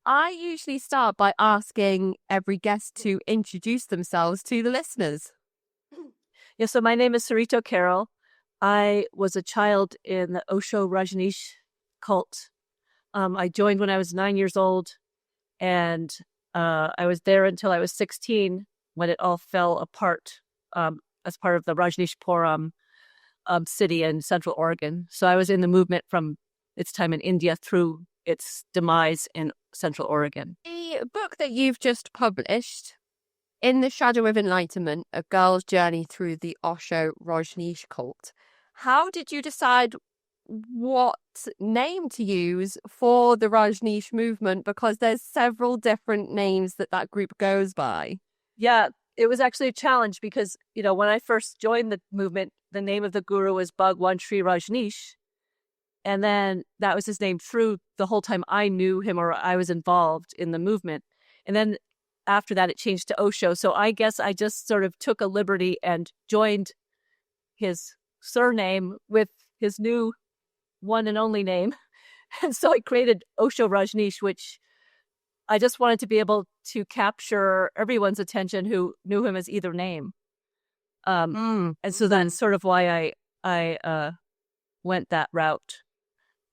I usually start by asking every guest to introduce themselves to the listeners. Yeah, so my name is Sarito Carroll. I was a child in the Osho Rajneesh cult. I joined when I was 9 years old, and I was there until I was 16 when it all fell apart as part of the Rajnishpuram city in Central Oregon. So I was in the movement from its time in India through its demise in Central Oregon. The book that you've just published, In the Shadow of Enlightenment, A Girl's Journey Through the Osho Rajneesh Cult. How did you decide what name to use for the Rajneesh movement? Because there's several different names that group goes by. Yeah, it was actually a challenge because, when I first joined the movement, the name of the guru was Bhagwan Sri Rajneesh. And then that was his name through the whole time I knew him or I was involved in the movement. And then after that, it changed to Osho. So I guess I just sort of took a liberty and joined his surname with his new one and only name. And so I created Osho Rajneesh, which I just wanted to be able to capture everyone's attention who knew him as either name. And so that's sort of why I went that route.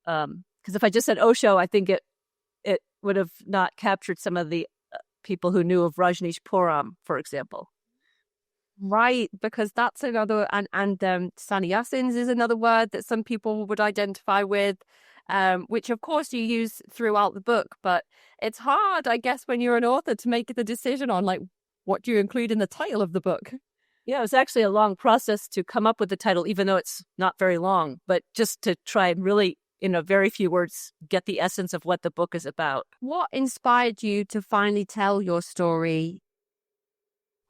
Because if I just said Osho, I think it would have not captured some of the people who knew of Rajnishpuram, for example. Right, because that's another, and sannyasins is another word that some people would identify with, which of course you use throughout the book, but it's hard, I guess, when you're an author to make the decision on what do you include in the title of the book. Yeah, it was actually a long process to come up with the title, even though it's not very long, but just to try and really, in a very few words, get the essence of what the book is about. What inspired you to finally tell your story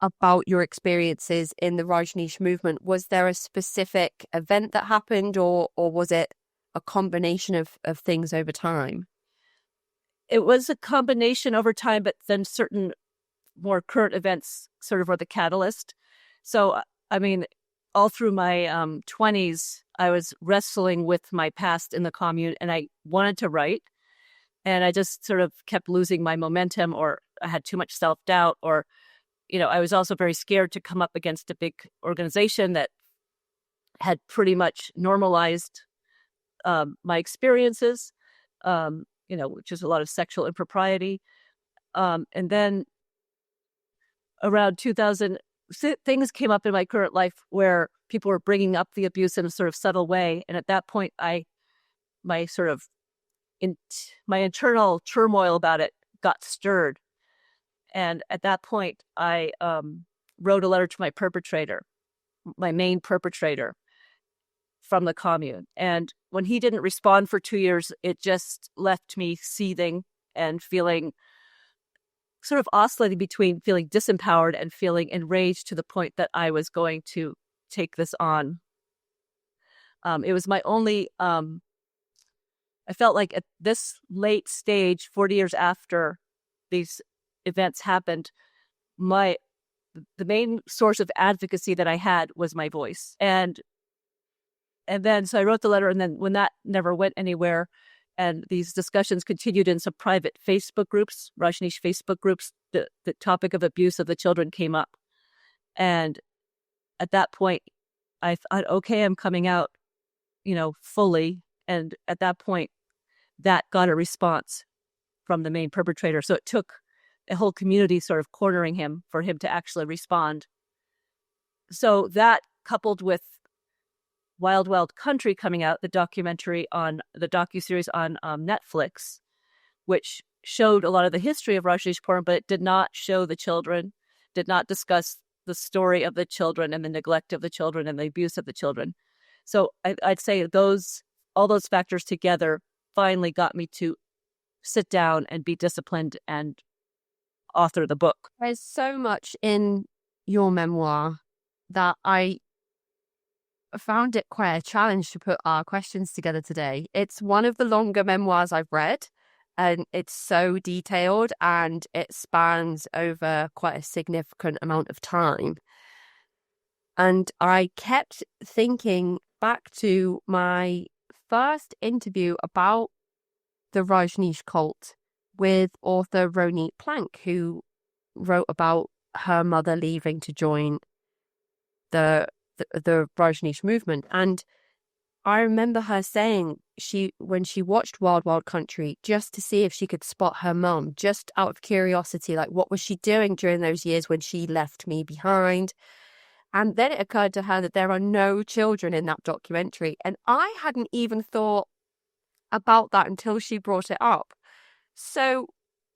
about your experiences in the Rajneesh movement? Was there a specific event that happened, or was it a combination of things over time? It was a combination over time, but then certain more current events sort of were the catalyst. So, I mean, all through my 20s, I was wrestling with my past in the commune, and I wanted to write. And I just sort of kept losing my momentum, or I had too much self-doubt, or, I was also very scared to come up against a big organization that had pretty much normalized my experiences, which is a lot of sexual impropriety. And then around 2000, things came up in my current life where people were bringing up the abuse in a sort of subtle way. And at that point, my internal turmoil about it got stirred. And at that point, I wrote a letter to my main perpetrator from the commune. And when he didn't respond for 2 years, it just left me seething and feeling sort of oscillating between feeling disempowered and feeling enraged to the point that I was going to take this on. It was my only, I felt like at this late stage, 40 years after these events happened, the main source of advocacy that I had was my voice. And then, so I wrote the letter, and then when that never went anywhere, and these discussions continued in some private Facebook groups, Rajneesh Facebook groups, the topic of abuse of the children came up. And at that point, I thought, okay, I'm coming out, fully. And at that point, that got a response from the main perpetrator. So it took a whole community sort of cornering him for him to actually respond. So that, coupled with Wild Wild Country coming out, the docuseries on Netflix, which showed a lot of the history of Rajnishpuram, but it did not show the children, did not discuss the story of the children and the neglect of the children and the abuse of the children. So I'd say all those factors together finally got me to sit down and be disciplined and author the book. There's so much in your memoir that I found it quite a challenge to put our questions together today. It's one of the longer memoirs I've read, and it's so detailed and it spans over quite a significant amount of time. And I kept thinking back to my first interview about the Rajneesh cult with author Ronit Plank, who wrote about her mother leaving to join the Rajneesh movement. And I remember her saying when she watched Wild Wild Country, just to see if she could spot her mum, just out of curiosity, like what was she doing during those years when she left me behind? And then it occurred to her that there are no children in that documentary. And I hadn't even thought about that until she brought it up. So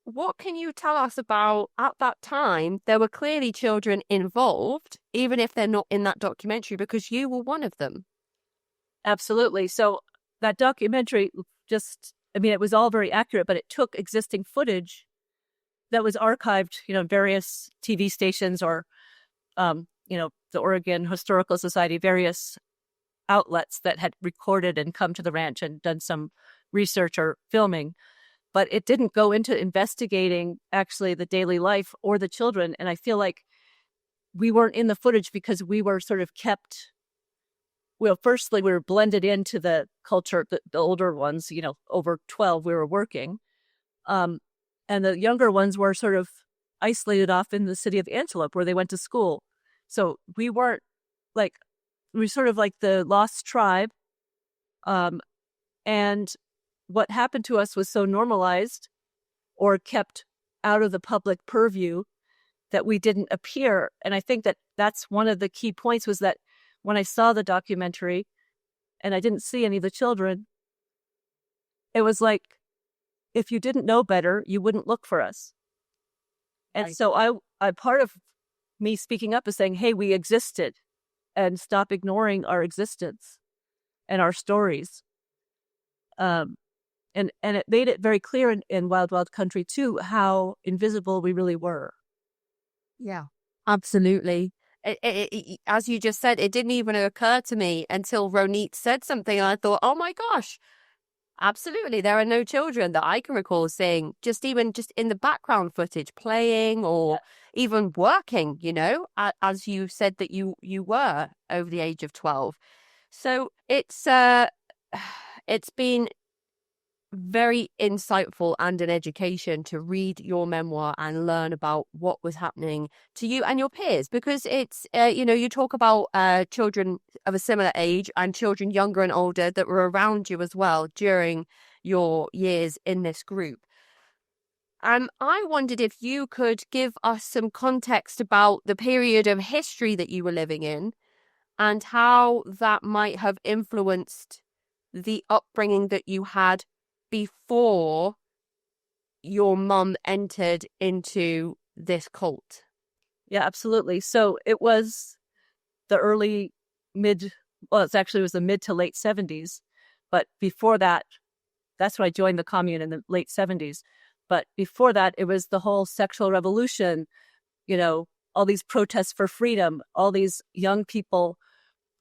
what can you tell us about, at that time, there were clearly children involved, even if they're not in that documentary, because you were one of them. Absolutely. So that documentary it was all very accurate, but it took existing footage that was archived, in various TV stations or, the Oregon Historical Society, various outlets that had recorded and come to the ranch and done some research or filming. But it didn't go into investigating actually the daily life or the children. And I feel like we weren't in the footage because we were sort of kept. Well, firstly, we were blended into the culture, the older ones, over 12, we were working. And the younger ones were sort of isolated off in the city of Antelope where they went to school. So we weren't we were sort of like the lost tribe. And what happened to us was so normalized or kept out of the public purview that we didn't appear. And I think that that's one of the key points, was that when I saw the documentary and I didn't see any of the children, it was like, if you didn't know better, you wouldn't look for us. And so I part of me speaking up is saying, hey, we existed, and stop ignoring our existence and our stories. And it made it very clear in Wild Wild Country too, how invisible we really were. Yeah, absolutely. As you just said, it didn't even occur to me until Ronit said something, and I thought, oh my gosh, absolutely. There are no children that I can recall seeing, just in the background footage, playing or even working, as you said that you were over the age of 12. So it's been very insightful and an education to read your memoir and learn about what was happening to you and your peers, because it's you talk about children of a similar age and children younger and older that were around you as well during your years in this group. And I wondered if you could give us some context about the period of history that you were living in and how that might have influenced the upbringing that you had before your mum entered into this cult. Yeah, absolutely. So it was it was the mid to late 70s. But before that, that's when I joined the commune in the late 70s. But before that, it was the whole sexual revolution, all these protests for freedom, all these young people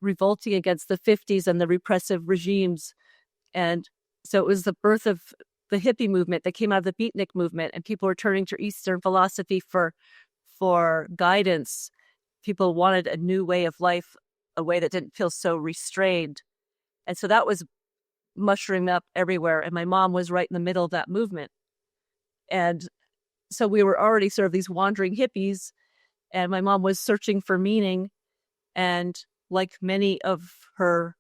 revolting against the 50s and the repressive regimes. And so it was the birth of the hippie movement that came out of the beatnik movement, and people were turning to Eastern philosophy for guidance. People wanted a new way of life, a way that didn't feel so restrained. And so that was mushrooming up everywhere. And my mom was right in the middle of that movement. And so we were already sort of these wandering hippies, and my mom was searching for meaning. And like many of her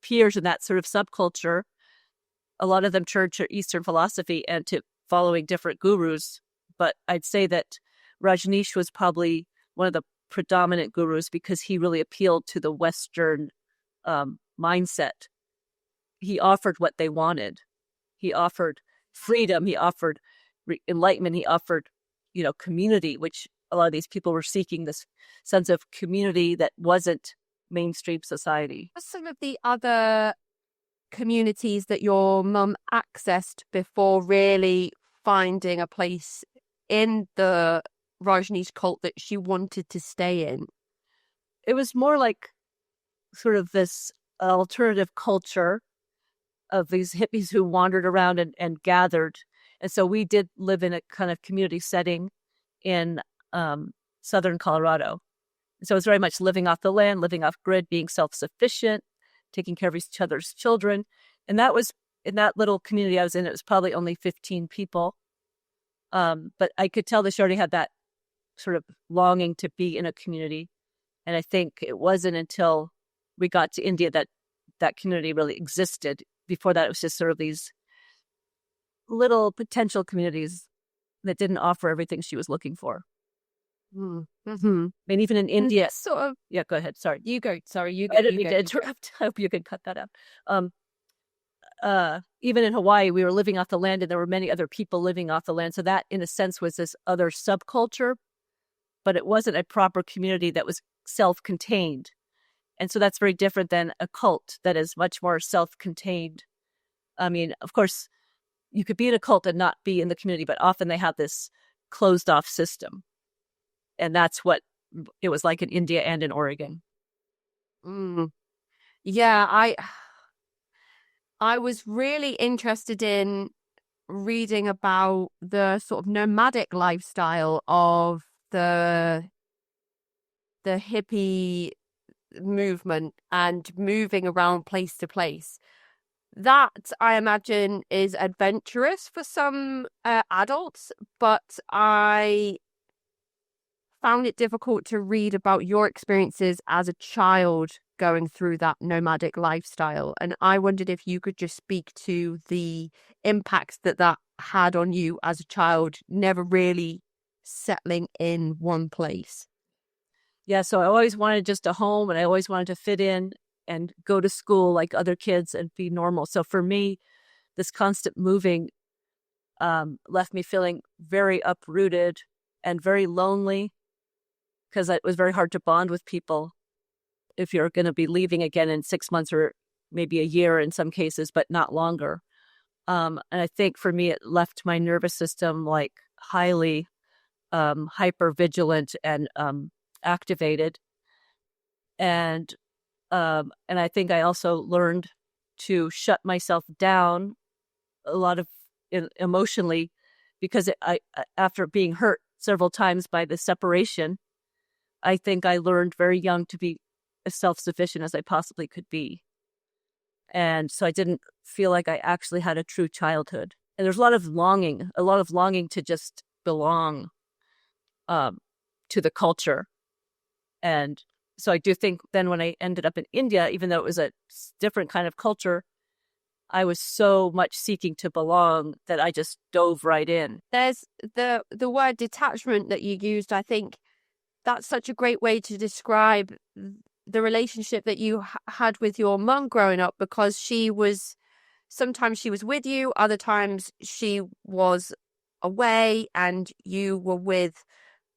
peers in that sort of subculture, a lot of them turned to Eastern philosophy and to following different gurus. But I'd say that Rajneesh was probably one of the predominant gurus because he really appealed to the Western mindset. He offered what they wanted. He offered freedom. He offered enlightenment. He offered, community, which a lot of these people were seeking, this sense of community that wasn't mainstream society. What's some of the other communities that your mum accessed before really finding a place in the Rajneesh cult that she wanted to stay in? It was more like sort of this alternative culture of these hippies who wandered around and gathered. And so we did live in a kind of community setting in southern Colorado. So it was very much living off the land, living off grid, being self-sufficient, taking care of each other's children. And that was, in that little community I was in, it was probably only 15 people. But I could tell that she already had that sort of longing to be in a community. And I think it wasn't until we got to India that that community really existed. Before that, it was just sort of these little potential communities that didn't offer everything she was looking for. Mm-hmm. I mean, even in India, sort of. Yeah, go ahead. Sorry, You go. Sorry, you go. I didn't mean to interrupt. I hope you can cut that out. Even in Hawaii, we were living off the land, and there were many other people living off the land. So that, in a sense, was this other subculture, but it wasn't a proper community that was self-contained. And so that's very different than a cult that is much more self-contained. I mean, of course, you could be in a cult and not be in the community, but often they have this closed-off system. And that's what it was like in India and in Oregon. Yeah, I was really interested in reading about the sort of nomadic lifestyle of the hippie movement and moving around place to place. That, I imagine, is adventurous for some adults, but I found it difficult to read about your experiences as a child going through that nomadic lifestyle. And I wondered if you could just speak to the impacts that that had on you as a child, never really settling in one place. Yeah, so I always wanted just a home, and I always wanted to fit in and go to school like other kids and be normal. So for me, this constant moving left me feeling very uprooted and very lonely, because it was very hard to bond with people if you're going to be leaving again in 6 months or maybe a year in some cases, but not longer. And I think for me, it left my nervous system like highly hyper vigilant and activated. And I think I also learned to shut myself down a lot of emotionally, because I after being hurt several times by the separation, I think I learned very young to be as self-sufficient as I possibly could be. And so I didn't feel like I actually had a true childhood. And there's a lot of longing to just belong to the culture. And so I do think then when I ended up in India, even though it was a different kind of culture, I was so much seeking to belong that I just dove right in. There's the word detachment that you used. I think that's such a great way to describe the relationship that you had with your mum growing up, because sometimes she was with you, other times she was away and you were with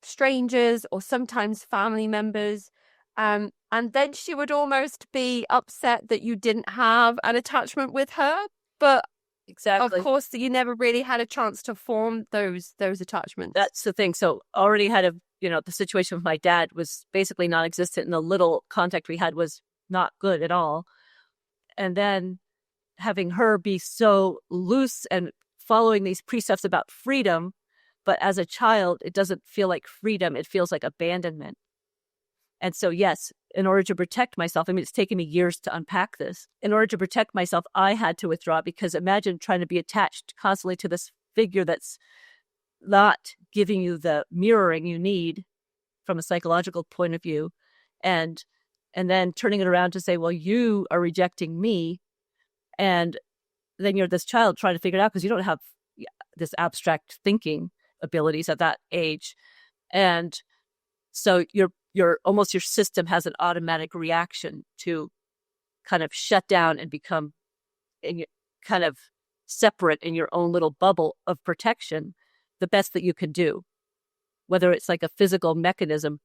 strangers or sometimes family members. And then she would almost be upset that you didn't have an attachment with her. But exactly, of course, you never really had a chance to form those attachments. That's the thing. So already had the situation with my dad was basically non-existent, and the little contact we had was not good at all. And then having her be so loose and following these precepts about freedom, but as a child, it doesn't feel like freedom. It feels like abandonment. And so, yes, in order to protect myself, I mean, it's taken me years to unpack this. In order to protect myself, I had to withdraw, because imagine trying to be attached constantly to this figure that's not giving you the mirroring you need from a psychological point of view. And then turning it around to say, well, you are rejecting me. And then you're this child trying to figure it out, because you don't have this abstract thinking abilities at that age. And so your system has an automatic reaction to kind of shut down and become kind of separate in your own little bubble of protection, the best that you can do, whether it's like a physical mechanism,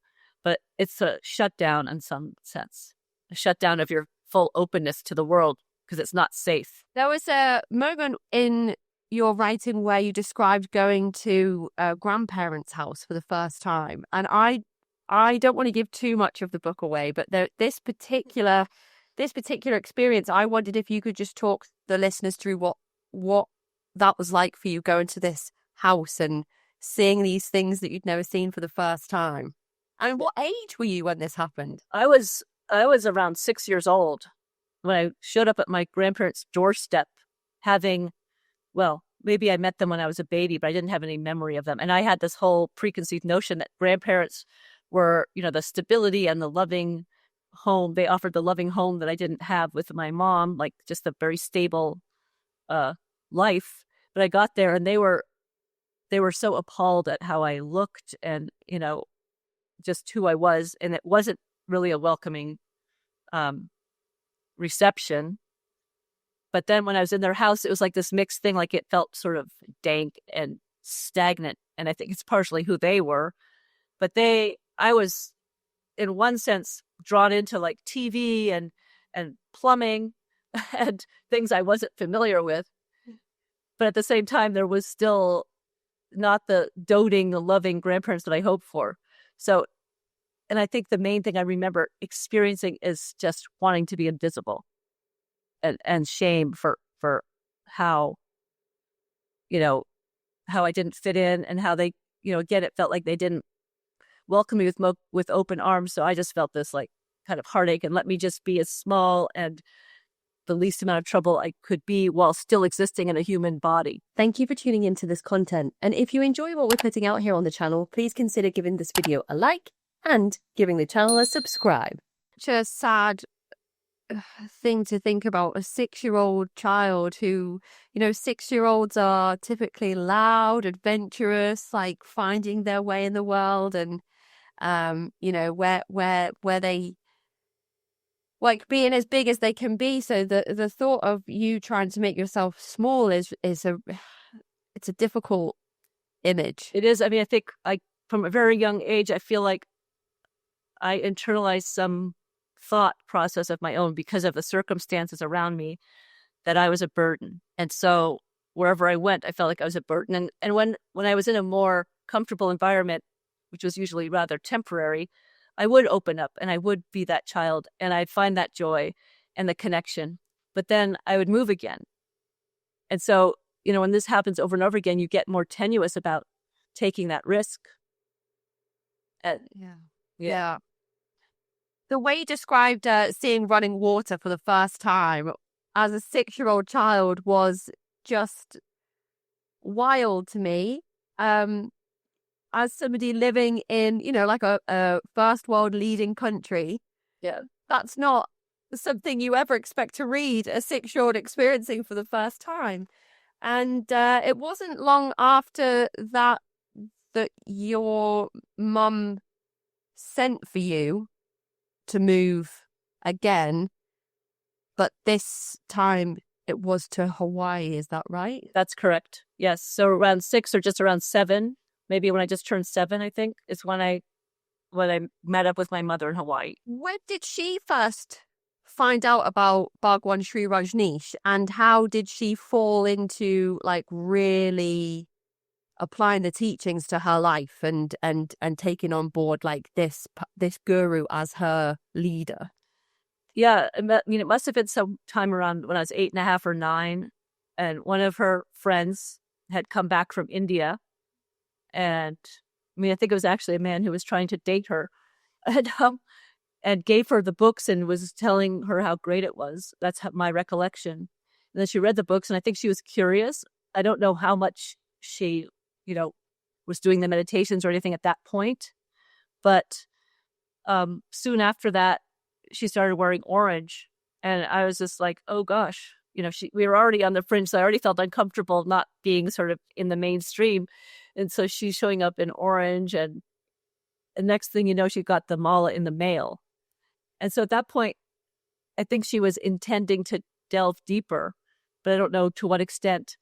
but it's a shutdown in some sense, a shutdown of your full openness to the world, because it's not safe. There was a moment in your writing where you described going to a grandparents' house for the first time. And I don't want to give too much of the book away, but this particular experience, I wondered if you could just talk the listeners through what that was like for you, going to this house and seeing these things that you'd never seen for the first time. And what age were you when this happened? I was around 6 years old when I showed up at my grandparents' doorstep, having, well, maybe I met them when I was a baby, but I didn't have any memory of them. And I had this whole preconceived notion that grandparents were, the stability and the loving home. They offered the loving home that I didn't have with my mom, like just a very stable life. But I got there and they were so appalled at how I looked and, just who I was. And it wasn't really a welcoming reception. But then when I was in their house, it was like this mixed thing. Like it felt sort of dank and stagnant. And I think it's partially who they were. But I was in one sense drawn into like TV and plumbing and things I wasn't familiar with. But at the same time, there was still not the doting, loving grandparents that I hoped for. So, and I think the main thing I remember experiencing is just wanting to be invisible and shame for how, how I didn't fit in and how they, again, it felt like they didn't welcome me with open arms. So I just felt this like kind of heartache and let me just be as small and the least amount of trouble I could be while still existing in a human body. Thank you for tuning into this content. And if you enjoy what we're putting out here on the channel, please consider giving this video a like and giving the channel a subscribe. Such a sad thing to think about, a 6-year-old child who, 6-year-olds are typically loud, adventurous, like finding their way in the world and, where they like being as big as they can be. So the thought of you trying to make yourself small it's a difficult image. It is. I mean, I think from a very young age, I feel like I internalized some thought process of my own because of the circumstances around me that I was a burden. And so wherever I went, I felt like I was a burden. And when I was in a more comfortable environment, which was usually rather temporary, I would open up and I would be that child and I'd find that joy and the connection. But then I would move again. And so, when this happens over and over again, you get more tenuous about taking that risk. Yeah. The way you described seeing running water for the first time as a 6-year-old child was just wild to me. As somebody living in, like a first world leading country, that's not something you ever expect to read a 6-year-old experiencing for the first time. And it wasn't long after that your mum sent for you to move again, but this time it was to Hawaii. Is that right? That's correct. Yes. So around 6 or just around 7. Maybe when I just turned 7, I think, is when I met up with my mother in Hawaii. When did she first find out about Bhagwan Sri Rajneesh, and how did she fall into like really applying the teachings to her life and taking on board like this guru as her leader? Yeah, it must have been some time around when I was 8.5 or 9, and one of her friends had come back from India. And I think it was actually a man who was trying to date her and gave her the books and was telling her how great it was. That's my recollection. And then she read the books and I think she was curious. I don't know how much she, was doing the meditations or anything at that point. But soon after that, she started wearing orange. And I was just like, oh gosh, we were already on the fringe. So I already felt uncomfortable not being sort of in the mainstream. And so she's showing up in orange, and the next thing you know, she got the mala in the mail. And so at that point, I think she was intending to delve deeper, but I don't know to what extent.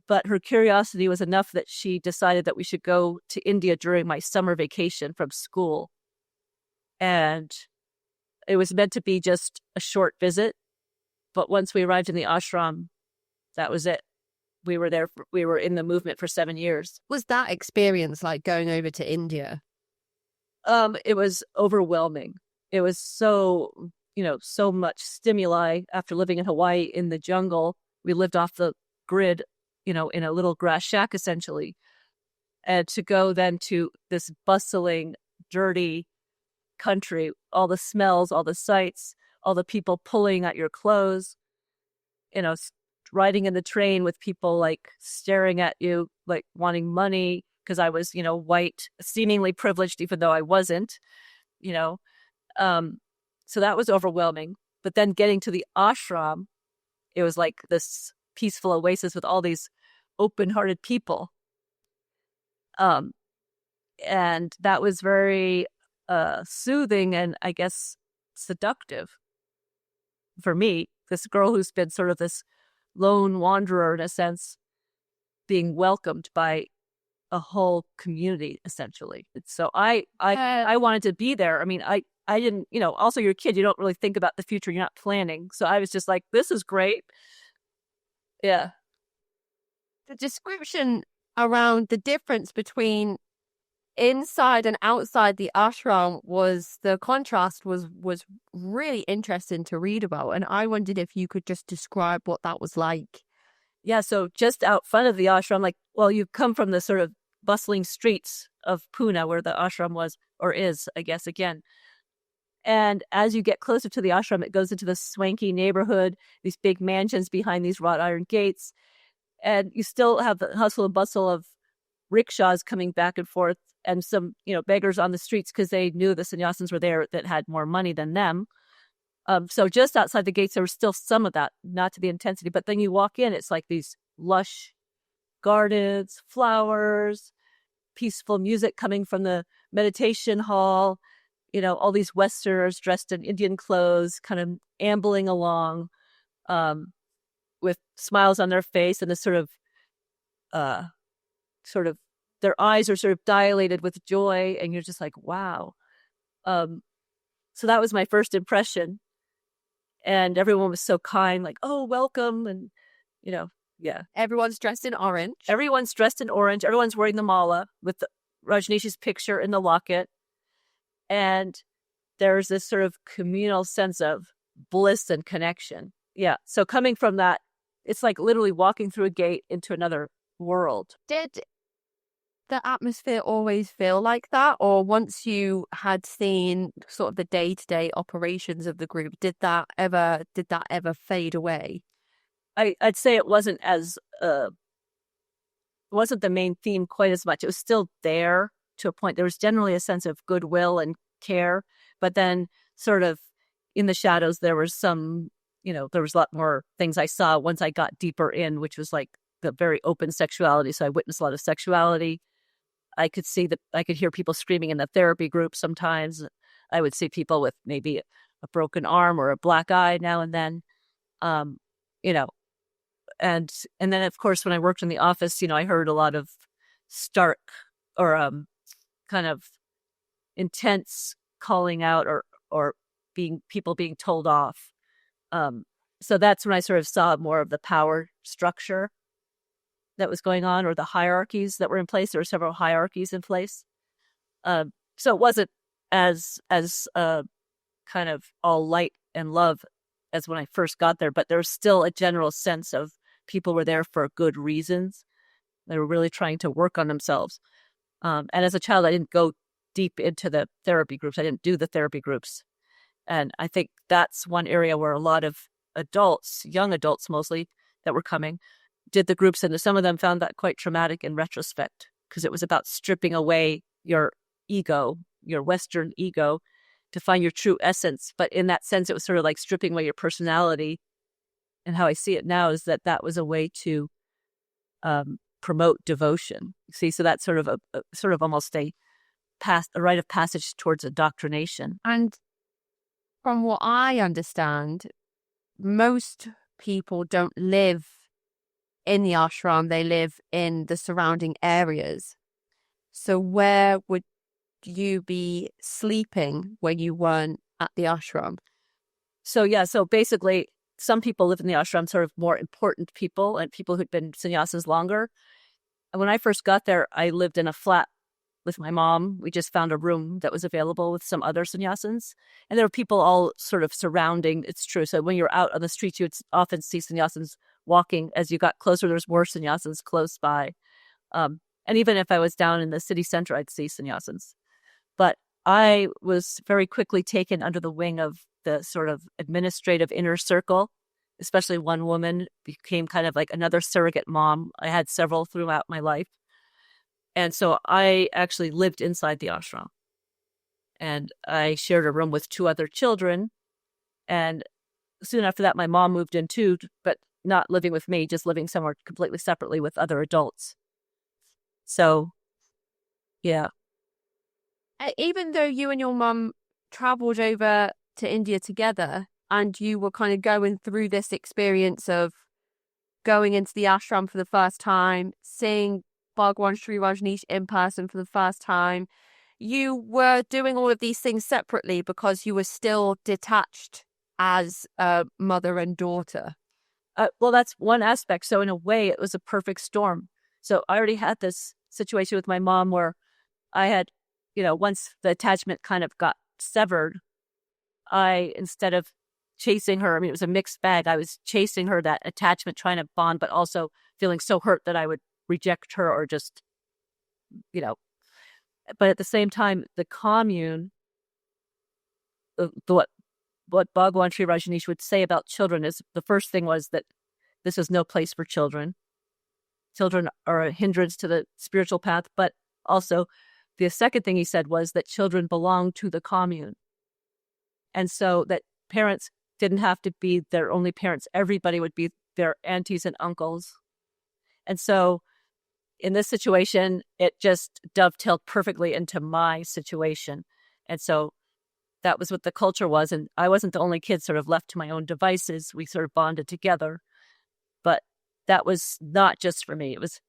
But her curiosity was enough that she decided that we should go to India during my summer vacation from school. And it was meant to be just a short visit. But once we arrived in the ashram, that was it. We were in the movement for 7 years. Was that experience like going over to India? It was overwhelming. It was so, so much stimuli after living in Hawaii in the jungle. We lived off the grid, in a little grass shack, essentially. And to go then to this bustling, dirty country, all the smells, all the sights, all the people pulling at your clothes, riding in the train with people like staring at you, like wanting money because I was, white, seemingly privileged, even though I wasn't, you know. So that was overwhelming. But then getting to the ashram, it was like this peaceful oasis with all these open-hearted people. And that was very soothing and I guess seductive for me. This girl who's been sort of this lone wanderer in a sense, being welcomed by a whole community essentially. So I wanted to be there. I mean, I didn't, also you're a kid, you don't really think about the future, you're not planning. So I was just like, this is great. Yeah. The description around the difference between inside and outside the ashram the contrast was really interesting to read about. And I wondered if you could just describe what that was like. Yeah, so just out front of the ashram, you come from the sort of bustling streets of Pune where the ashram was, or is, I guess, again. And as you get closer to the ashram, it goes into the swanky neighborhood, these big mansions behind these wrought iron gates. And you still have the hustle and bustle of rickshaws coming back and forth and some, beggars on the streets because they knew the sannyasins were there that had more money than them. So just outside the gates, there was still some of that, not to the intensity. But then you walk in, it's like these lush gardens, flowers, peaceful music coming from the meditation hall, all these Westerners dressed in Indian clothes, kind of ambling along with smiles on their face and this sort of their eyes are sort of dilated with joy. And you're just like, wow. So that was my first impression. And everyone was so kind, like, oh, welcome. And, yeah. Everyone's dressed in orange. Everyone's dressed in orange. Everyone's wearing the mala with Rajneesh's picture in the locket. And there's this sort of communal sense of bliss and connection. Yeah. So coming from that, it's like literally walking through a gate into another world. Did the atmosphere always feel like that? Or once you had seen sort of the day-to-day operations of the group, did that ever fade away? I'd say it wasn't wasn't the main theme quite as much. It was still there to a point. There was generally a sense of goodwill and care, but then sort of in the shadows, there was some, there was a lot more things I saw once I got deeper in, which was like the very open sexuality. So I witnessed a lot of sexuality. I could hear people screaming in the therapy group sometimes. I would see people with maybe a broken arm or a black eye now and then, and then of course when I worked in the office, I heard a lot of stark or kind of intense calling out or people being told off. So that's when I sort of saw more of the power structure that was going on, or the hierarchies that were in place. There were several hierarchies in place. So it wasn't as kind of all light and love as when I first got there, but there was still a general sense of people were there for good reasons. They were really trying to work on themselves. And as a child, I didn't go deep into the therapy groups. I didn't do the therapy groups. And I think that's one area where a lot of adults, young adults mostly, that were coming, did the groups, and some of them found that quite traumatic in retrospect, because it was about stripping away your ego, your Western ego, to find your true essence. But in that sense, it was sort of like stripping away your personality. And how I see it now is that was a way to promote devotion. See, so that's sort of almost a rite of passage towards indoctrination. And from what I understand, most people don't live in the ashram, they live in the surrounding areas. So where would you be sleeping when you weren't at the ashram? So basically some people live in the ashram, sort of more important people and people who'd been sannyasis longer. And when I first got there, I lived in a flat with my mom. We just found a room that was available with some other sannyasins. And there were people all sort of surrounding. It's true. So when you're out on the streets, you would often see sannyasins walking. As you got closer, there's more sannyasins close by. And even if I was down in the city center, I'd see sannyasins. But I was very quickly taken under the wing of the sort of administrative inner circle especially one woman became kind of like another surrogate mom. I had several throughout my life. And so I actually lived inside the ashram. And I shared a room with 2 other children. And soon after that, my mom moved in too, but not living with me, just living somewhere completely separately with other adults. So, yeah. Even though you and your mum traveled over to India together and you were kind of going through this experience of going into the ashram for the first time, seeing Bhagwan Sri Rajneesh in person for the first time, you were doing all of these things separately because you were still detached as a mother and daughter. Well, that's one aspect. So in a way, it was a perfect storm. So I already had this situation with my mom where I had, once the attachment kind of got severed, instead of chasing her, I mean, it was a mixed bag. I was chasing her, that attachment, trying to bond, but also feeling so hurt that I would reject her or just, but at the same time, the commune, what Bhagwan Sri Rajneesh would say about children is the first thing was that this is no place for children. Children are a hindrance to the spiritual path, but also the second thing he said was that children belong to the commune. And so that parents didn't have to be their only parents. Everybody would be their aunties and uncles. And so in this situation, it just dovetailed perfectly into my situation. And so that was what the culture was. And I wasn't the only kid sort of left to my own devices. We sort of bonded together. But that was not just for me. It was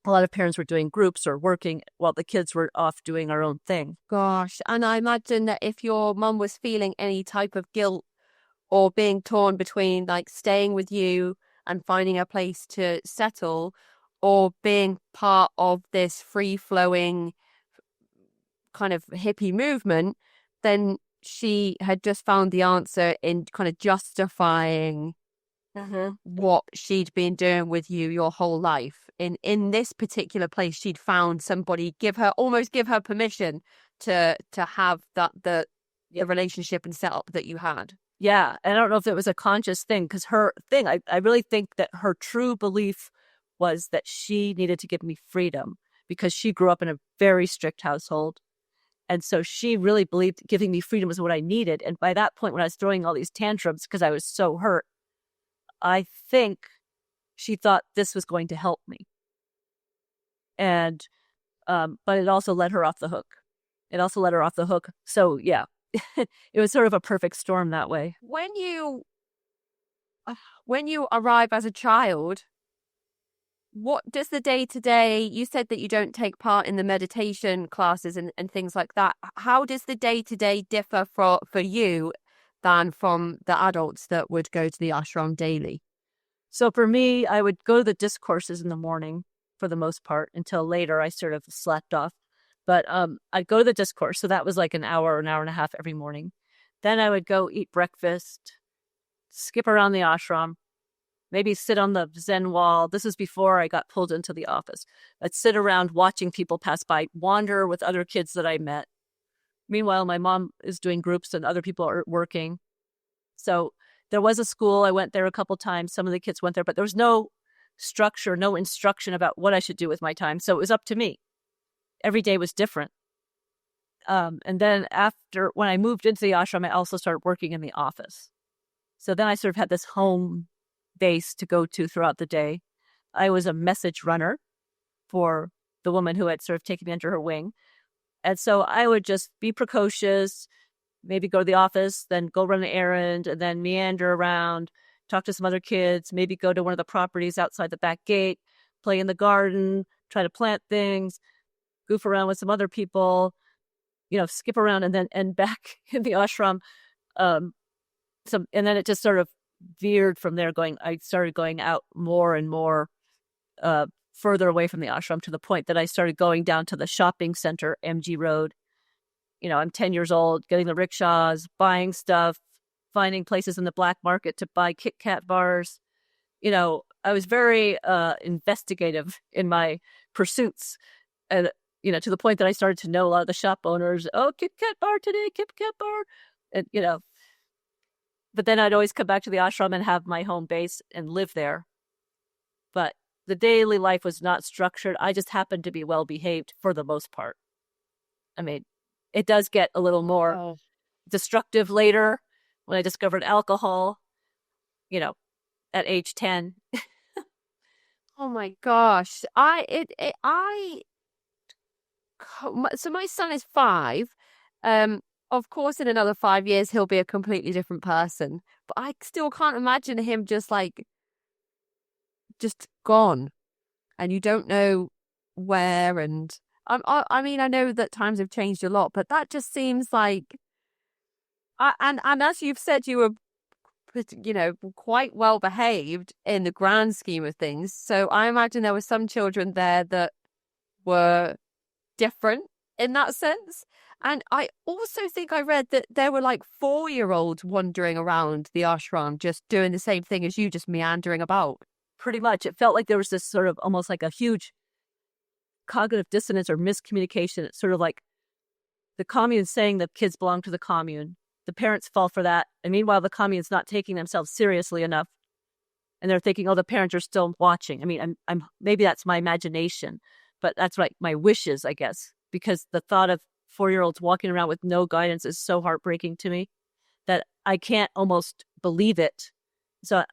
a lot of parents were doing groups or working while the kids were off doing our own thing. Gosh. And I imagine that if your mum was feeling any type of guilt or being torn between like staying with you and finding a place to settle or being part of this free-flowing kind of hippie movement, then she had just found the answer in kind of justifying what she'd been doing with you your whole life. In this particular place, she'd found somebody give her permission to have the relationship and setup that you had. Yeah. And I don't know if it was a conscious thing, because her thing, I really think that her true belief was that she needed to give me freedom because she grew up in a very strict household. And so she really believed giving me freedom was what I needed. And by that point, when I was throwing all these tantrums because I was so hurt, I think she thought this was going to help me. And, but it also let her off the hook. So yeah, it was sort of a perfect storm that way. When you arrive as a child, what does the day-to-day, you said that you don't take part in the meditation classes and things like that. How does the day-to-day differ for you than from the adults that would go to the ashram daily? So for me, I would go to the discourses in the morning for the most part until later I sort of slept off. But I'd go to the discourse. So that was like an hour and a half every morning. Then I would go eat breakfast, skip around the ashram, maybe sit on the Zen wall. This is before I got pulled into the office. I'd sit around watching people pass by, wander with other kids that I met. Meanwhile, my mom is doing groups and other people are working. So there was a school. I went there a couple times. Some of the kids went there, but there was no structure, no instruction about what I should do with my time. So it was up to me. Every day was different. And then when I moved into the ashram, I also started working in the office. So then I sort of had this home base to go to throughout the day. I was a message runner for the woman who had sort of taken me under her wing. And so I would just be precocious, maybe go to the office, then go run an errand, and then meander around, talk to some other kids, maybe go to one of the properties outside the back gate, play in the garden, try to plant things, goof around with some other people, skip around and then end back in the ashram. And then it just sort of veered from there. I started going out more and more further away from the ashram to the point that I started going down to the shopping center, MG Road. I'm 10 years old, getting the rickshaws, buying stuff, finding places in the black market to buy Kit Kat bars. I was very investigative in my pursuits. And, to the point that I started to know a lot of the shop owners. Oh, Kit Kat bar today, Kit Kat bar. And, But then I'd always come back to the ashram and have my home base and live there. But the daily life was not structured. I just happened to be well behaved for the most part. I mean, it does get a little more destructive later when I discovered alcohol, at age 10. Oh my gosh. So my son is 5. Of course, in another 5 years, he'll be a completely different person. But I still can't imagine him just gone, and you don't know where. And I mean, I know that times have changed a lot, but that just seems like, and as you've said, you were, quite well behaved in the grand scheme of things. So I imagine there were some children there that were different in that sense. And I also think I read that there were like 4-year-olds wandering around the ashram, just doing the same thing as you, just meandering about. Pretty much. It felt like there was this sort of almost like a huge cognitive dissonance or miscommunication. It's sort of like the commune saying the kids belong to the commune. The parents fall for that. And meanwhile, the commune's not taking themselves seriously enough. And they're thinking, oh, the parents are still watching. I mean, I'm maybe that's my imagination, but that's like my wishes, I guess, because the thought of 4-year-olds walking around with no guidance is so heartbreaking to me that I can't almost believe it. So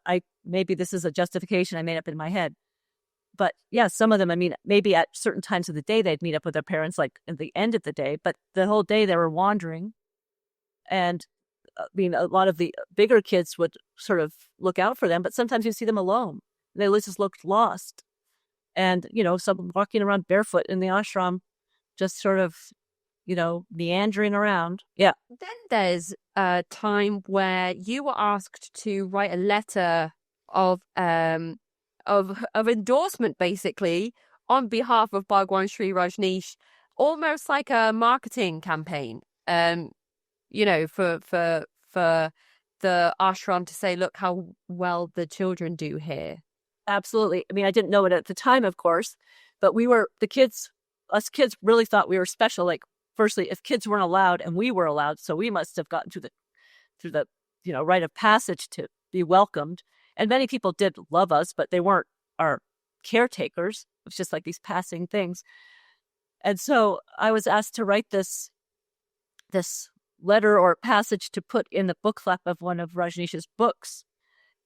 maybe this is a justification I made up in my head. But yeah, some of them, I mean, maybe at certain times of the day, they'd meet up with their parents, like at the end of the day, but the whole day they were wandering. And I mean, a lot of the bigger kids would sort of look out for them, but sometimes you see them alone. They just looked lost. And, some walking around barefoot in the ashram, just sort of, meandering around. Yeah. Then there's a time where you were asked to write a letter of endorsement, basically, on behalf of Bhagwan Sri Rajneesh, almost like a marketing campaign. For the ashram to say, look how well the children do here. Absolutely. I mean, I didn't know it at the time, of course, but us kids really thought we were special. Like, firstly, if kids weren't allowed and we were allowed, so we must have gotten through the rite of passage to be welcomed. And many people did love us, but they weren't our caretakers. It was just like these passing things. And so I was asked to write this letter or passage to put in the book flap of one of Rajneesh's books.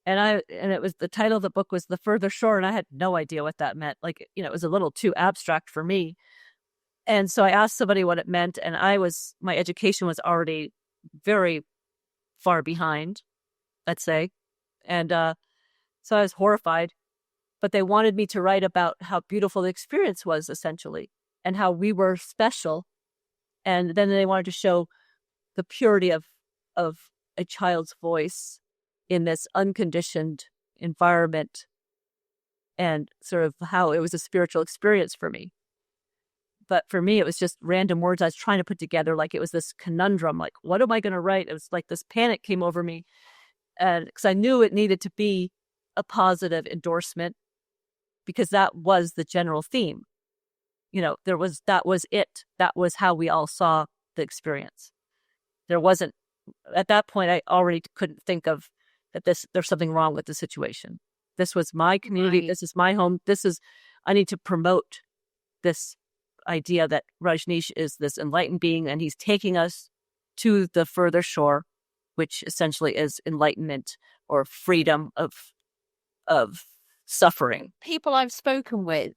And it was, the title of the book was The Further Shore, and I had no idea what that meant. Like, it was a little too abstract for me. And so I asked somebody what it meant, and my education was already very far behind, let's say. And so I was horrified. But they wanted me to write about how beautiful the experience was, essentially, and how we were special. And then they wanted to show the purity of a child's voice in this unconditioned environment, and sort of how it was a spiritual experience for me. But for me, it was just random words I was trying to put together. Like, it was this conundrum. Like, what am I going to write? It was like this panic came over me. And because I knew it needed to be a positive endorsement, because that was the general theme. That was it. That was how we all saw the experience. There wasn't, at that point, I already couldn't think of that there's something wrong with the situation. This was my community. Right. This is my home. I need to promote this idea that Rajneesh is this enlightened being, and he's taking us to the further shore, which essentially is enlightenment or freedom of suffering. People I've spoken with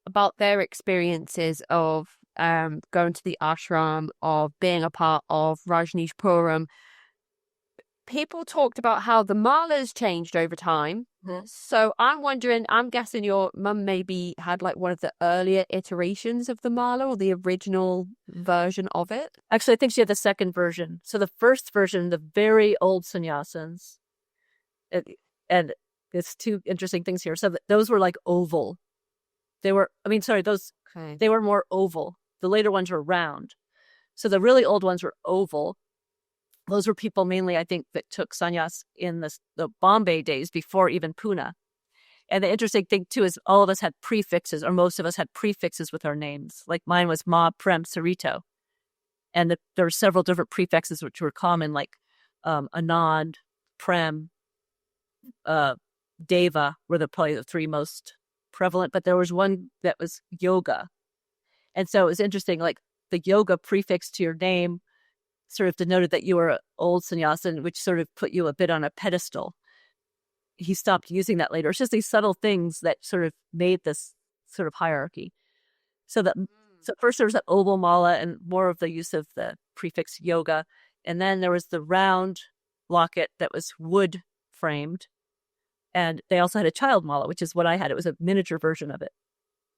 about their experiences of going to the ashram, of being a part of Rajnishpuram, people talked about how the malas changed over time. Mm-hmm. So I'm guessing your mum maybe had like one of the earlier iterations of the mala, or the original version of it. Actually, I think she had the second version. So the first version, the very old sannyasins, and there's two interesting things here. So those were like oval. They were more oval. The later ones were round. So the really old ones were oval. Those were people mainly, I think, that took sannyas in the Bombay days before even Pune. And the interesting thing, too, is all of us had prefixes, or most of us had prefixes with our names. Like mine was Ma, Prem, Sarito. And there were several different prefixes which were common, like Anand, Prem, Deva were probably the three most prevalent, but there was one that was yoga. And so it was interesting, like the yoga prefix to your name sort of denoted that you were an old sannyasin, which sort of put you a bit on a pedestal. He stopped using that later. It's just these subtle things that sort of made this sort of hierarchy. So first there was that oval mala and more of the use of the prefix yoga. And then there was the round locket that was wood framed. And they also had a child mala, which is what I had. It was a miniature version of it,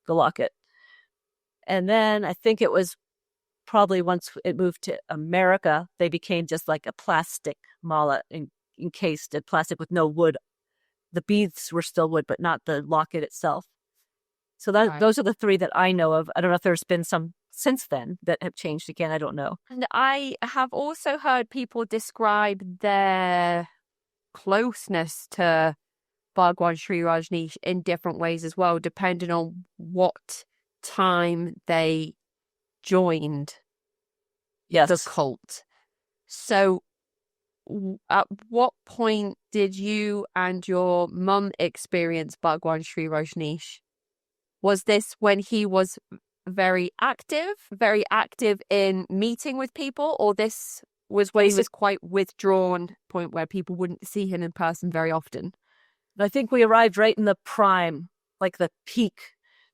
the locket. And then I think it was probably once it moved to America, they became just like a plastic mala encased in plastic with no wood. The beads were still wood, but not the locket itself. So those are the three that I know of. I don't know if there's been some since then that have changed again. I don't know. And I have also heard people describe their closeness to Bhagwan Sri Rajneesh in different ways as well, depending on what time they joined the cult. So at what point did you and your mum experience Bhagwan Sri Rajneesh? Was this when he was very active in meeting with people, or this was when he was quite withdrawn, point where people wouldn't see him in person very often? I think we arrived right in the prime, like the peak.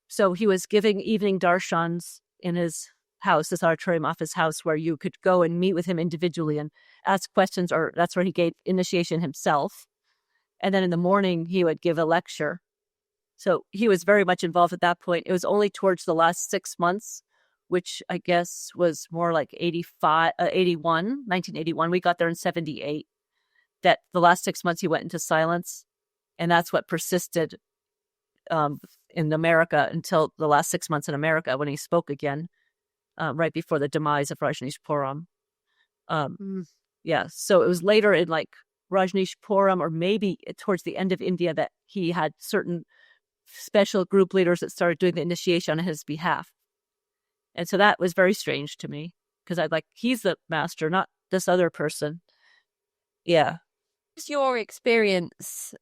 So he was giving evening darshans in his house, this auditorium off his house, where you could go and meet with him individually and ask questions, or that's where he gave initiation himself. And then in the morning, he would give a lecture. So he was very much involved at that point. It was only towards the last 6 months, which I guess was more like 1981. We got there in 78, that the last 6 months he went into silence. And that's what persisted in America until the last 6 months in America when he spoke again, right before the demise of Rajnishpuram. Yeah, so it was later in like Rajnishpuram, or maybe towards the end of India, that he had certain special group leaders that started doing the initiation on his behalf. And so that was very strange to me, because I'd like, he's the master, not this other person. Yeah. What's your experience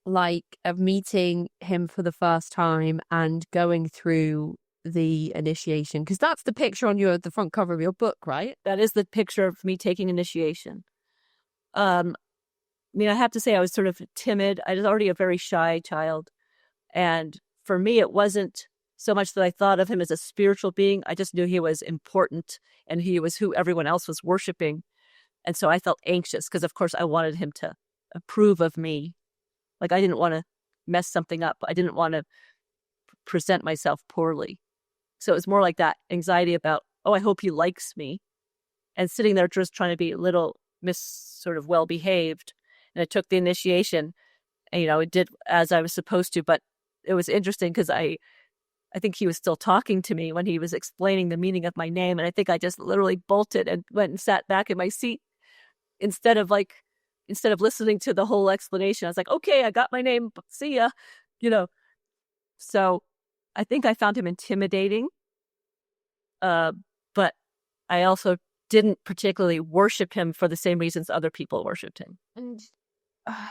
like of meeting him for the first time and going through the initiation? Because that's the picture on the front cover of your book, right? That is the picture of me taking initiation. I mean, I have to say I was sort of timid. I was already a very shy child. And for me, it wasn't so much that I thought of him as a spiritual being. I just knew he was important and he was who everyone else was worshiping. And so I felt anxious because, of course, I wanted him to approve of me. Like, I didn't want to mess something up. I didn't want to present myself poorly. So it was more like that anxiety about, oh, I hope he likes me. And sitting there just trying to be a little sort of well-behaved. And I took the initiation, and, it did as I was supposed to. But it was interesting because I think he was still talking to me when he was explaining the meaning of my name. And I think I just literally bolted and went and sat back in my seat instead of listening to the whole explanation. I was like, okay, I got my name. See ya. So I think I found him intimidating. But I also didn't particularly worship him for the same reasons other people worshipped him. And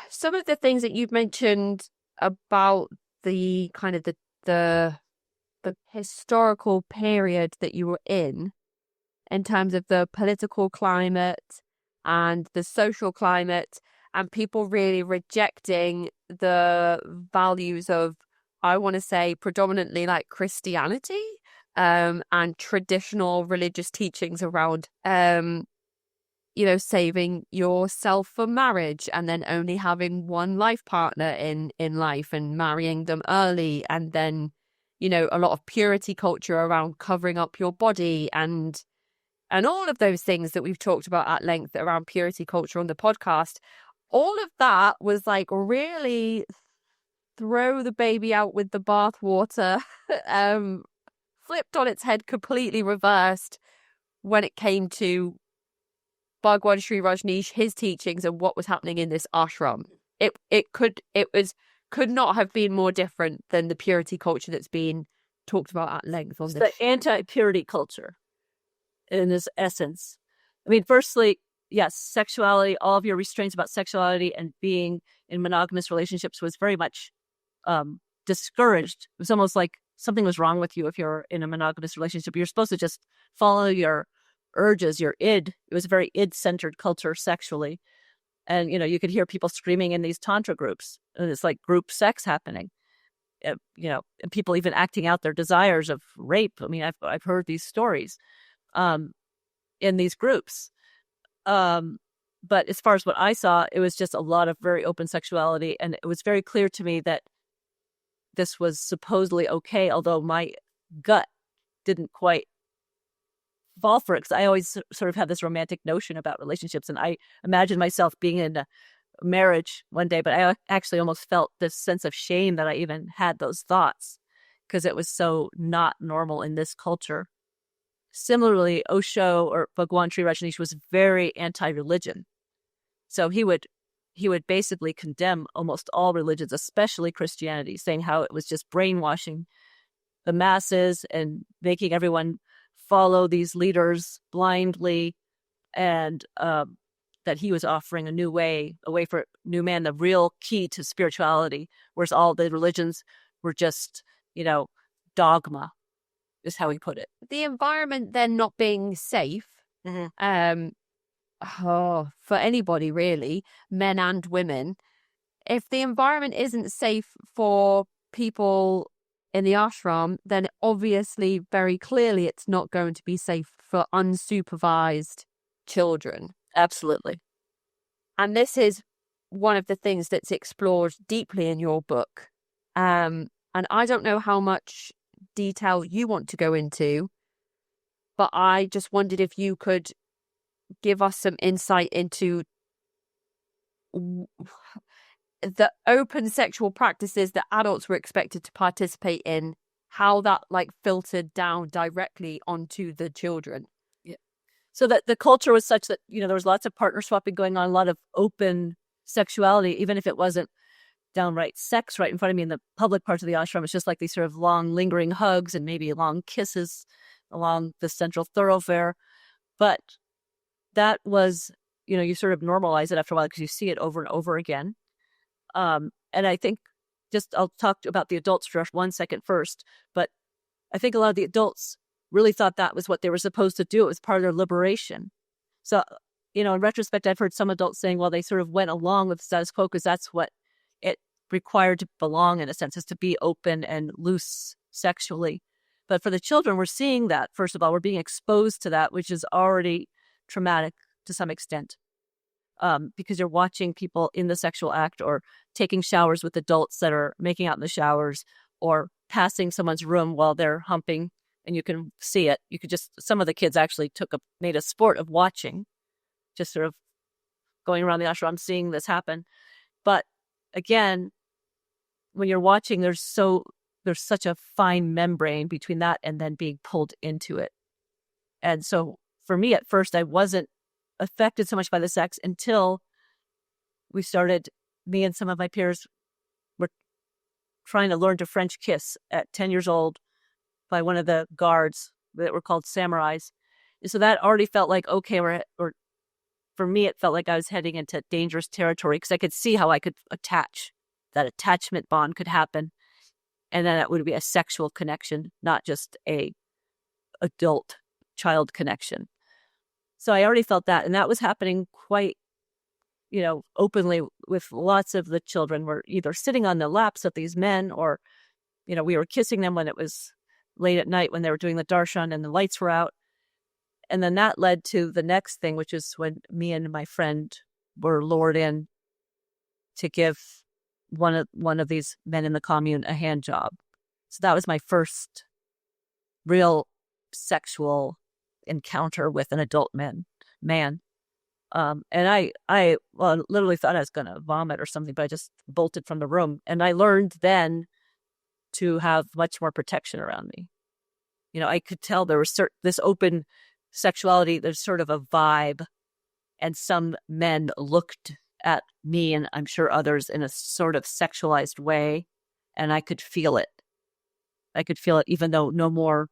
some of the things that you've mentioned about the kind of the historical period that you were in terms of the political climate and the social climate, and people really rejecting the values of, I want to say, predominantly like Christianity, and traditional religious teachings around, saving yourself for marriage and then only having one life partner in life and marrying them early. And then, a lot of purity culture around covering up your body and all of those things that we've talked about at length around purity culture on the podcast. All of that was like really throw the baby out with the bathwater, flipped on its head, completely reversed when it came to Bhagwan Sri Rajneesh, his teachings, and what was happening in this ashram. It could not have been more different than the purity culture that's been talked about at length on this. The anti-purity culture in its essence. I mean, firstly, yes, sexuality, all of your restraints about sexuality and being in monogamous relationships was very much discouraged. It was almost like something was wrong with you if you're in a monogamous relationship. You're supposed to just follow your urges, your id. It was a very id-centered culture sexually. And, you could hear people screaming in these tantra groups. And it's like group sex happening, and people even acting out their desires of rape. I mean, I've heard these stories in these groups. But as far as what I saw, it was just a lot of very open sexuality. And it was very clear to me that this was supposedly okay, although my gut didn't quite fall for it, because I always sort of have this romantic notion about relationships. And I imagined myself being in a marriage one day, but I actually almost felt this sense of shame that I even had those thoughts, because it was so not normal in this culture. Similarly, Osho, or Bhagwan Sri Rajneesh, was very anti-religion. So he would basically condemn almost all religions, especially Christianity, saying how it was just brainwashing the masses and making everyone follow these leaders blindly, and that he was offering a new way, a way for new man, the real key to spirituality, whereas all the religions were just, dogma, is how he put it. The environment then not being safe, Mm-hmm. for anybody really, men and women, if the environment isn't safe for people in the ashram, then obviously, very clearly, it's not going to be safe for unsupervised children. Absolutely. And this is one of the things that's explored deeply in your book. And I don't know how much detail you want to go into, but I just wondered if you could give us some insight into the open sexual practices that adults were expected to participate in, how that filtered down directly onto the children. Yeah. So that the culture was such that, there was lots of partner swapping going on, a lot of open sexuality, even if it wasn't downright sex right in front of me in the public parts of the ashram. It's just like these sort of long lingering hugs and maybe long kisses along the central thoroughfare. But that was, you sort of normalize it after a while because you see it over and over again. And I think I'll talk about the adults for 1 second first, but I think a lot of the adults really thought that was what they were supposed to do. It was part of their liberation. So, in retrospect, I've heard some adults saying, well, they sort of went along with the status quo because that's what it required to belong, in a sense, is to be open and loose sexually. But for the children, we're seeing that, first of all, we're being exposed to that, which is already traumatic to some extent. Because you're watching people in the sexual act, or taking showers with adults that are making out in the showers, or passing someone's room while they're humping, and you can see it. Some of the kids actually made a sport of watching, just sort of going around the ashram, seeing this happen. But again, when you're watching, there's such a fine membrane between that and then being pulled into it. And so for me, at first, I wasn't affected so much by the sex until me and some of my peers were trying to learn to French kiss at 10 years old by one of the guards that were called samurais. And so that already felt like, okay, or for me, it felt like I was heading into dangerous territory, because I could see how I could that attachment bond could happen. And then it would be a sexual connection, not just a adult child connection. So I already felt that, and that was happening quite, openly with lots of the children. Were either sitting on the laps of these men, or, we were kissing them when it was late at night when they were doing the darshan and the lights were out. And then that led to the next thing, which is when me and my friend were lured in to give one of these men in the commune a hand job. So that was my first real sexual encounter with an adult man. And I literally thought I was going to vomit or something, but I just bolted from the room. And I learned then to have much more protection around me. I could tell there was this open sexuality. There's sort of a vibe, and some men looked at me, and I'm sure others, in a sort of sexualized way, and I could feel it. Even though no more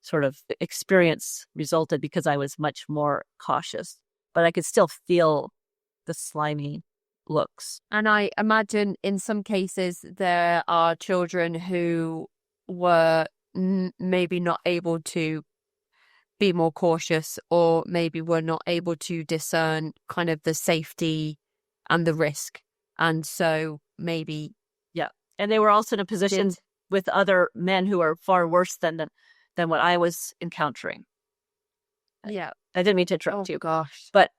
sort of experience resulted, because I was much more cautious. but I could still feel the slimy looks. And I imagine in some cases there are children who were maybe not able to be more cautious, or maybe were not able to discern kind of the safety and the risk. And so maybe. Yeah. And they were also in a position with other men who are far worse than what I was encountering. Yeah. I didn't mean to interrupt you. Gosh. But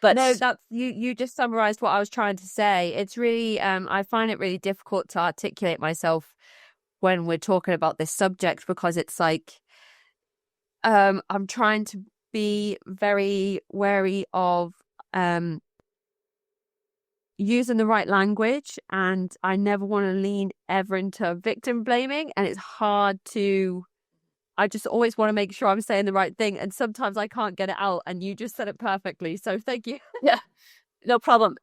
no, that's you just summarized what I was trying to say. It's really I find it really difficult to articulate myself when we're talking about this subject, because it's like I'm trying to be very wary of using the right language, and I never want to lean ever into victim blaming, and it's hard to. I just always want to make sure I'm saying the right thing, and sometimes I can't get it out, and you just said it perfectly, so thank you. Yeah, no problem.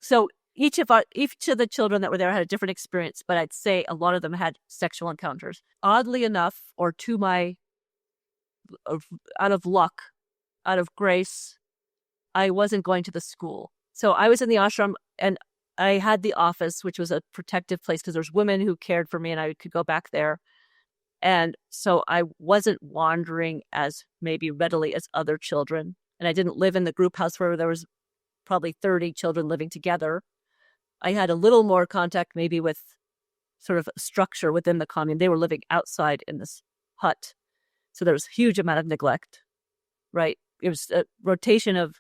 So each of the children that were there had a different experience, but I'd say a lot of them had sexual encounters. Oddly enough, or to my out of luck, out of grace, I wasn't going to the school. So I was in the ashram, and I had the office, which was a protective place because there's women who cared for me, and I could go back there. And so I wasn't wandering as maybe readily as other children. And I didn't live in the group house where there was probably 30 children living together. I had a little more contact maybe with sort of structure within the commune. They were living outside in this hut. So there was a huge amount of neglect, right? It was a rotation of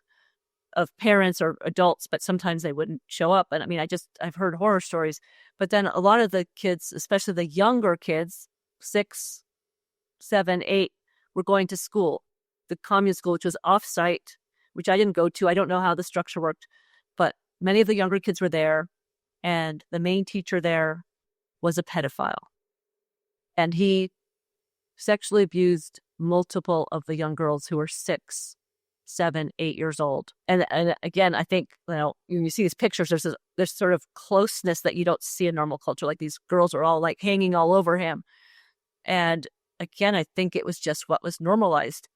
parents or adults, but sometimes they wouldn't show up. And I mean, I've heard horror stories. But then a lot of the kids, especially the younger kids, 6, 7, 8, were going to school, the commune school, which was off-site, which I didn't go to. I don't know how the structure worked, but many of the younger kids were there, and the main teacher there was a pedophile. And he sexually abused multiple of the young girls who were 6, 7, 8 years old. And again, I think, when you see these pictures, there's this sort of closeness that you don't see in normal culture. Like these girls are all like hanging all over him. And again, I think it was just what was normalized.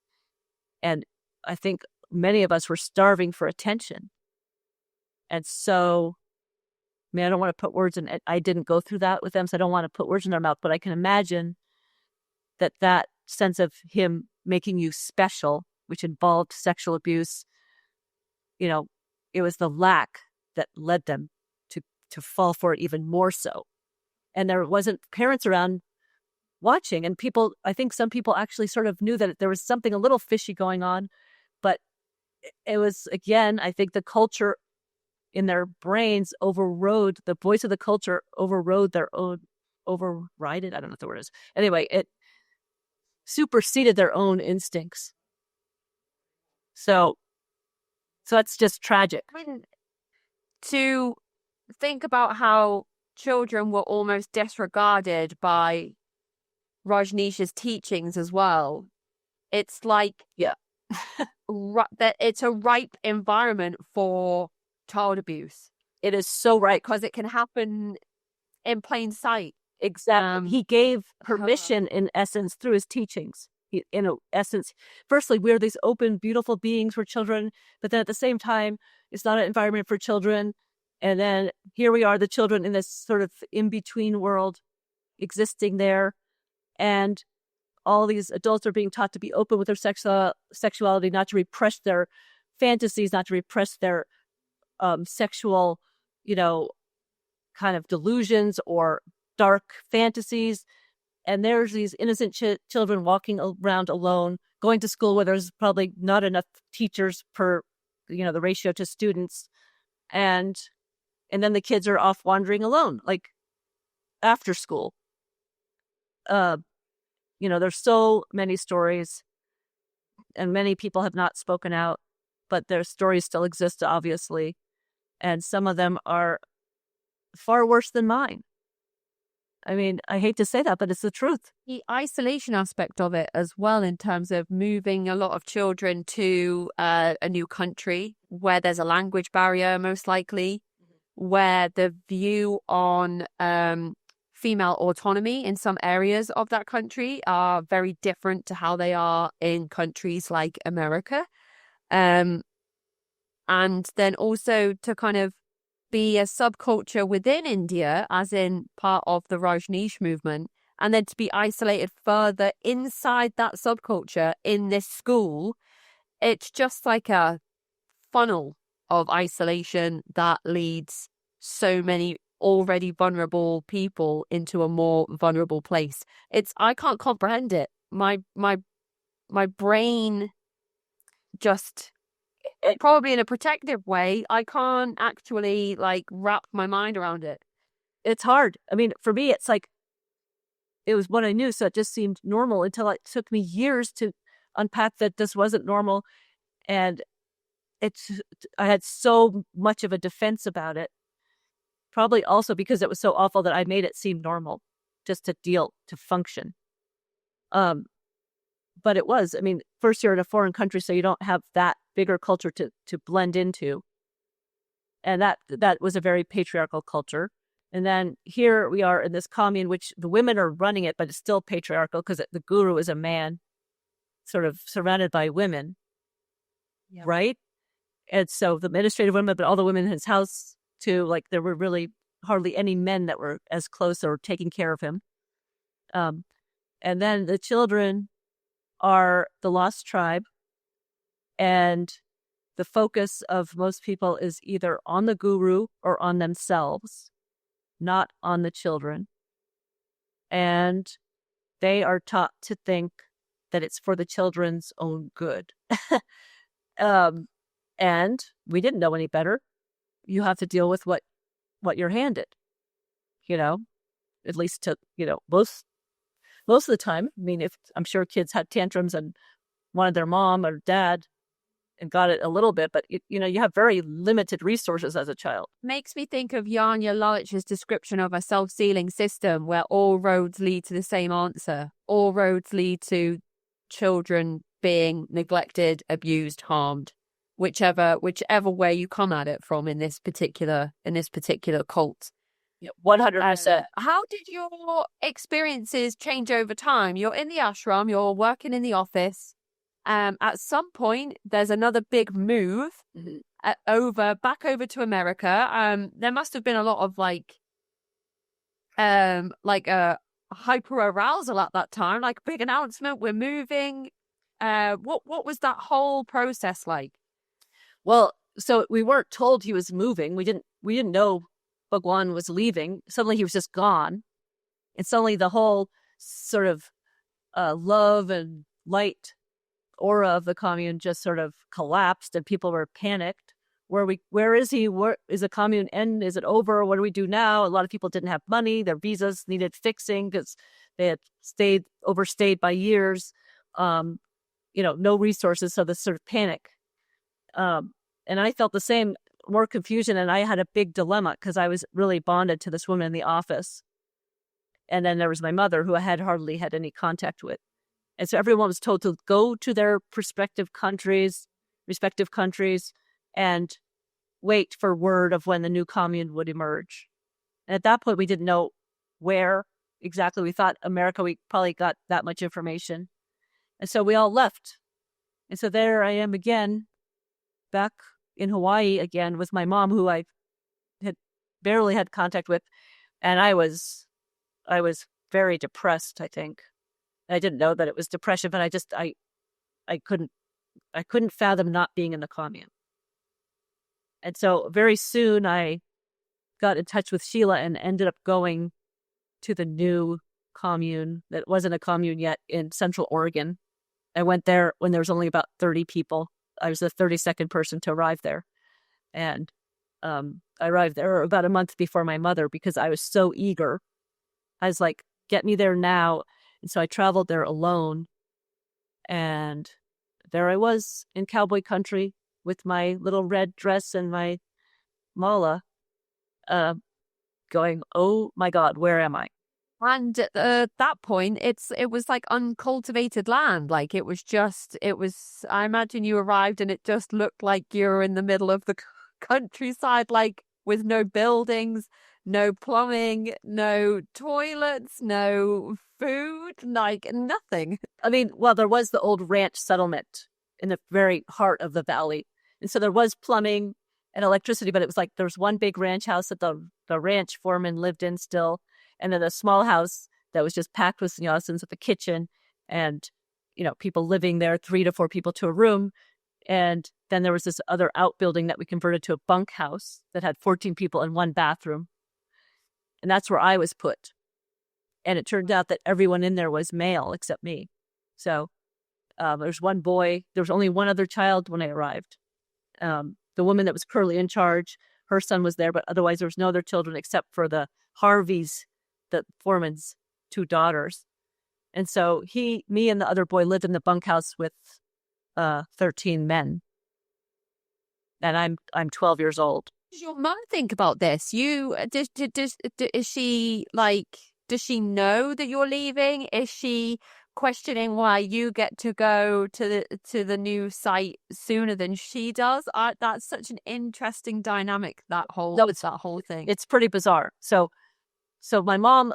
And I think many of us were starving for attention. And so, I don't want to put words in it. I didn't go through that with them, so I don't want to put words in their mouth. But I can imagine that sense of him making you special, which involved sexual abuse, it was the lack that led them to fall for it even more so. And there wasn't parents around watching, and I think some people actually sort of knew that there was something a little fishy going on, but it was, again, I think the culture in their brains overrode, the voice of the culture overrode their own, overrided, I don't know what the word is. Anyway, it superseded their own instincts. So that's just tragic. To think about how children were almost disregarded by Rajneesh's teachings as well. It's like, yeah, that it's a ripe environment for child abuse. It is so right, because it can happen in plain sight. Exactly. He gave permission, in essence, through his teachings. In essence, firstly, we're these open, beautiful beings for children, but then at the same time, it's not an environment for children. And then here we are, the children in this sort of in-between world existing there. And all these adults are being taught to be open with their sexuality, not to repress their fantasies, not to repress their sexual, kind of delusions or dark fantasies. And there's these innocent children walking around alone, going to school where there's probably not enough teachers per, the ratio to students. And then the kids are off wandering alone, like after school. There's so many stories, and many people have not spoken out, but their stories still exist, obviously. And some of them are far worse than mine. I mean, I hate to say that, but it's the truth. The isolation aspect of it as well, in terms of moving a lot of children to a new country where there's a language barrier, most likely, where the view on female autonomy in some areas of that country are very different to how they are in countries like America. And then also to kind of be a subculture within India, as in part of the Rajneesh movement, and then to be isolated further inside that subculture in this school. It's just like a funnel of isolation that leads so many already vulnerable people into a more vulnerable place. I can't comprehend it. My brain just, probably in a protective way, I can't actually like wrap my mind around it. It's hard. I mean, for me, it's like, it was what I knew, so it just seemed normal until it took me years to unpack that this wasn't normal. And I had so much of a defense about it, probably also because it was so awful that I made it seem normal just to function. But it was, I mean, first you're in a foreign country, so you don't have that bigger culture to blend into. And that was a very patriarchal culture. And then here we are in this commune, which the women are running it, but it's still patriarchal because the guru is a man sort of surrounded by women. Yep. Right? And so the administrative women, but all the women in his house too, like there were really hardly any men that were as close or taking care of him. And then the children are the lost tribe. And the focus of most people is either on the guru or on themselves, not on the children. And they are taught to think that it's for the children's own good. And we didn't know any better. You have to deal with what you're handed, at least to, most of the time. I mean, if I'm sure kids had tantrums and wanted their mom or dad and got it a little bit, but you have very limited resources as a child. Makes me think of Janja Lalich's description of a self-sealing system where all roads lead to the same answer. All roads lead to children being neglected, abused, harmed, whichever way you come at it from in this particular cult. 100%. How did your experiences change over time? You're in the ashram, you're working in the office. At some point, there's another big move back over to America. There must have been a lot of hyper arousal at that time, like big announcement, we're moving. What was that whole process like? Well, so we weren't told he was moving. We didn't know Bhagwan was leaving. Suddenly he was just gone. And suddenly the whole sort of love and light aura of the commune just sort of collapsed and people were panicked. Where is he? Where is the commune end? Is it over? What do we do now? A lot of people didn't have money. Their visas needed fixing because they had overstayed by years. No resources. So this sort of panic. And I felt the same, more confusion. And I had a big dilemma because I was really bonded to this woman in the office. And then there was my mother, who I had hardly had any contact with. And so everyone was told to go to their respective countries, and wait for word of when the new commune would emerge. And at that point, we didn't know where exactly. We thought America, we probably got that much information. And so we all left. And so there I am again, back in Hawaii again with my mom, who I had barely had contact with. And I was very depressed, I think. I didn't know that it was depression, but I couldn't fathom not being in the commune. And so very soon I got in touch with Sheila and ended up going to the new commune that wasn't a commune yet in Central Oregon. I went there when there was only about 30 people. I was the 32nd person to arrive there. And I arrived there about a month before my mother because I was so eager. I was like, get me there now. And so I traveled there alone. And there I was in cowboy country with my little red dress and my mala, going, oh my God, where am I? And at that point, it was like uncultivated land. Like it was, I imagine you arrived and it just looked like you were in the middle of the countryside, like with no buildings, no plumbing, no toilets, no food, like nothing. I mean, well, there was the old ranch settlement in the very heart of the valley. And so there was plumbing and electricity, but it was like there was one big ranch house that the ranch foreman lived in still, and then a small house that was just packed with sannyasins with a kitchen and, people living there, 3 to 4 people to a room. And then there was this other outbuilding that we converted to a bunkhouse that had 14 people in one bathroom. And that's where I was put. And it turned out that everyone in there was male except me. So there's one boy. There was only one other child when I arrived. The woman that was currently in charge, her son was there, but otherwise there was no other children except for the Harveys, the foreman's 2 daughters. And so me and the other boy lived in the bunkhouse with 13 men. And I'm 12 years old. Does your mom think about this? Is she like, does she know that you're leaving? Is she questioning why you get to go to the new site sooner than she does? That's such an interesting dynamic, that whole thing. It's pretty bizarre. So my mom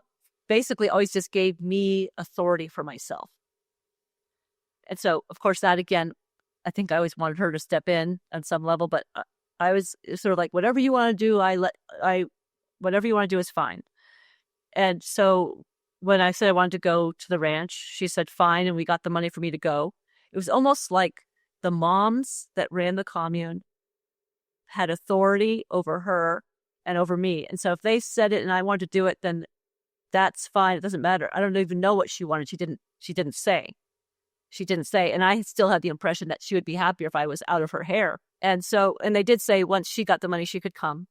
basically always just gave me authority for myself. And so, of course, that again, I think I always wanted her to step in on some level, but I was sort of like, whatever you want to do, whatever you want to do is fine. And so when I said I wanted to go to the ranch, she said, fine. And we got the money for me to go. It was almost like the moms that ran the commune had authority over her and over me. And so if they said it and I wanted to do it, then that's fine. It doesn't matter. I don't even know what she wanted. She didn't say. And I still had the impression that she would be happier if I was out of her hair. And they did say once she got the money, she could come.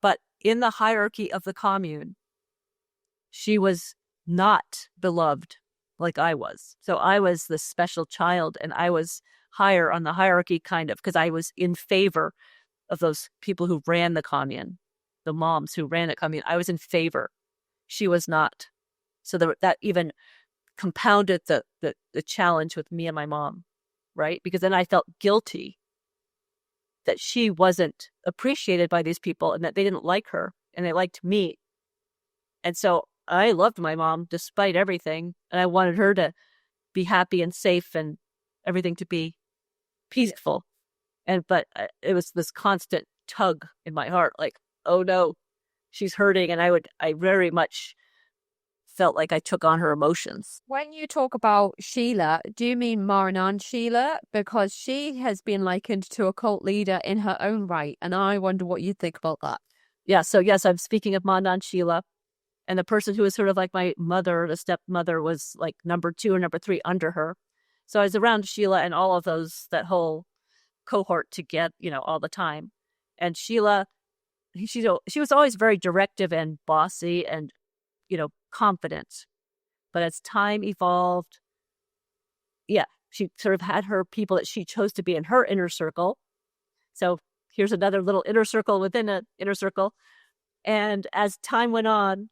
But in the hierarchy of the commune, she was not beloved like I was. So I was the special child, and I was higher on the hierarchy, kind of, because I was in favor of those people who ran the commune, the moms who ran the commune. I was in favor. She was not. So that even compounded the challenge with me and my mom, right? Because then I felt guilty that she wasn't appreciated by these people and that they didn't like her and they liked me. And so I loved my mom despite everything, and I wanted her to be happy and safe and everything to be peaceful. But it was this constant tug in my heart, like, oh no, she's hurting. And I very much felt like I took on her emotions. When you talk about Sheila, do you mean Maranand Sheila? Because she has been likened to a cult leader in her own right. And I wonder what you think about that. Yeah. So yes, I'm speaking of Maranand Sheila. And the person who was sort of like my mother, the stepmother, was like number 2 or number 3 under her. So I was around Sheila and all of that whole cohort to get, all the time. And Sheila, she was always very directive and bossy and, confident. But as time evolved, she sort of had her people that she chose to be in her inner circle. So here's another little inner circle within an inner circle. And as time went on,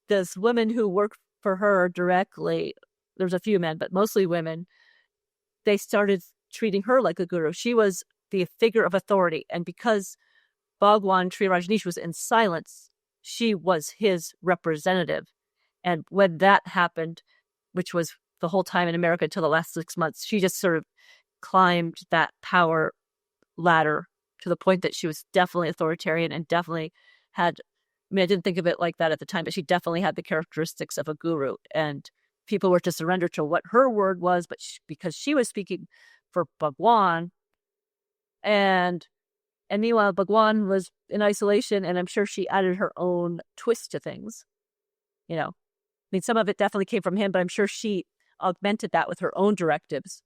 this women who worked for her directly, there's a few men, but mostly women, they started treating her like a guru. She was the figure of authority. And because Bhagwan Sri Rajneesh was in silence, she was his representative. And when that happened, which was the whole time in America until the last 6 months, she just sort of climbed that power ladder to the point that she was definitely authoritarian and definitely had, I didn't think of it like that at the time, but she definitely had the characteristics of a guru. And people were to surrender to what her word was, but because she was speaking for Bhagwan. And meanwhile, Bhagwan was in isolation, and I'm sure she added her own twist to things. Some of it definitely came from him, but I'm sure she augmented that with her own directives.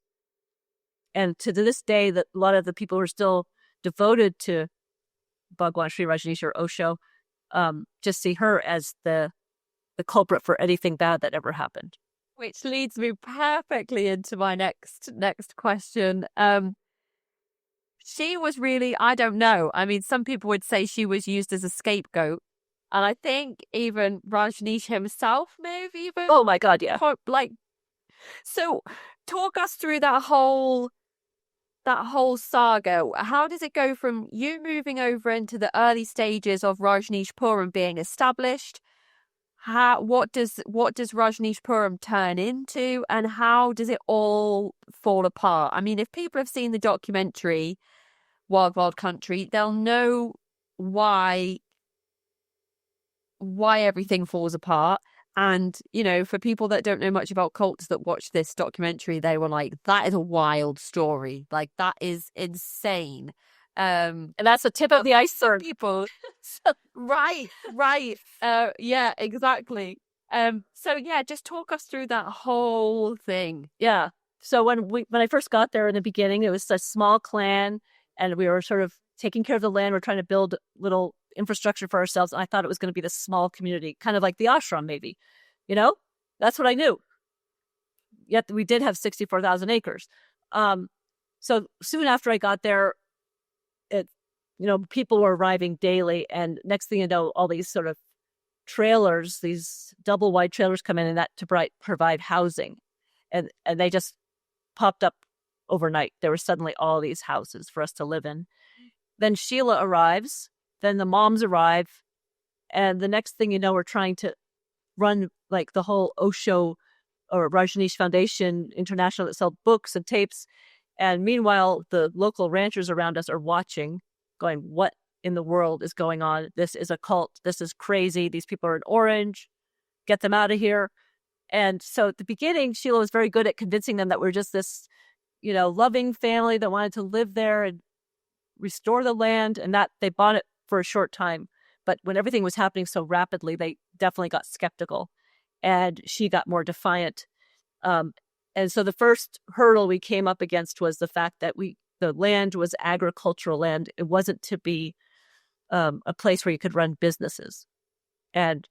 And to this day, that a lot of the people who are still devoted to Bhagwan Sri Rajneesh or Osho just see her as the culprit for anything bad that ever happened. Which leads me perfectly into my next question. She was really, I don't know. Some people would say she was used as a scapegoat. And I think even Rajneesh himself may have even... Oh my God, yeah. So talk us through that whole saga. How does it go from you moving over into the early stages of Rajnishpuram being established? what does Rajnishpuram turn into, and how does it all fall apart? I mean, if people have seen the documentary Wild Wild Country, they'll know why everything falls apart. And, you know, for people that don't know much about cults that watch this documentary, they were like, that is a wild story. Like, that is insane. And that's the tip of the iceberg. People. Right. Yeah, exactly. So yeah, just talk us through that whole thing. Yeah. So when I first got there in the beginning, it was a small clan, and we were sort of taking care of the land. We're trying to build little infrastructure for ourselves. And I thought it was going to be this small community, kind of like the ashram, maybe. You know, that's what I knew. Yet we did have 64,000 acres. So soon after I got there, people were arriving daily, and next thing you know, all these sort of trailers, these double wide trailers come in, and that to provide housing, and they just popped up overnight. There were suddenly all these houses for us to live in. Then Sheila arrives, then the moms arrive, and the next thing you know, we're trying to run like the whole Osho or Rajneesh Foundation International that sell books and tapes. And meanwhile, the local ranchers around us are watching, going, what in the world is going on? This is a cult. This is crazy. These people are in orange. Get them out of here. And so at the beginning, Sheila was very good at convincing them that we're just this, loving family that wanted to live there and restore the land, and that they bought it for a short time. But when everything was happening so rapidly, they definitely got skeptical, and she got more defiant. And so the first hurdle we came up against was the fact that the land was agricultural land. It wasn't to be a place where you could run businesses. And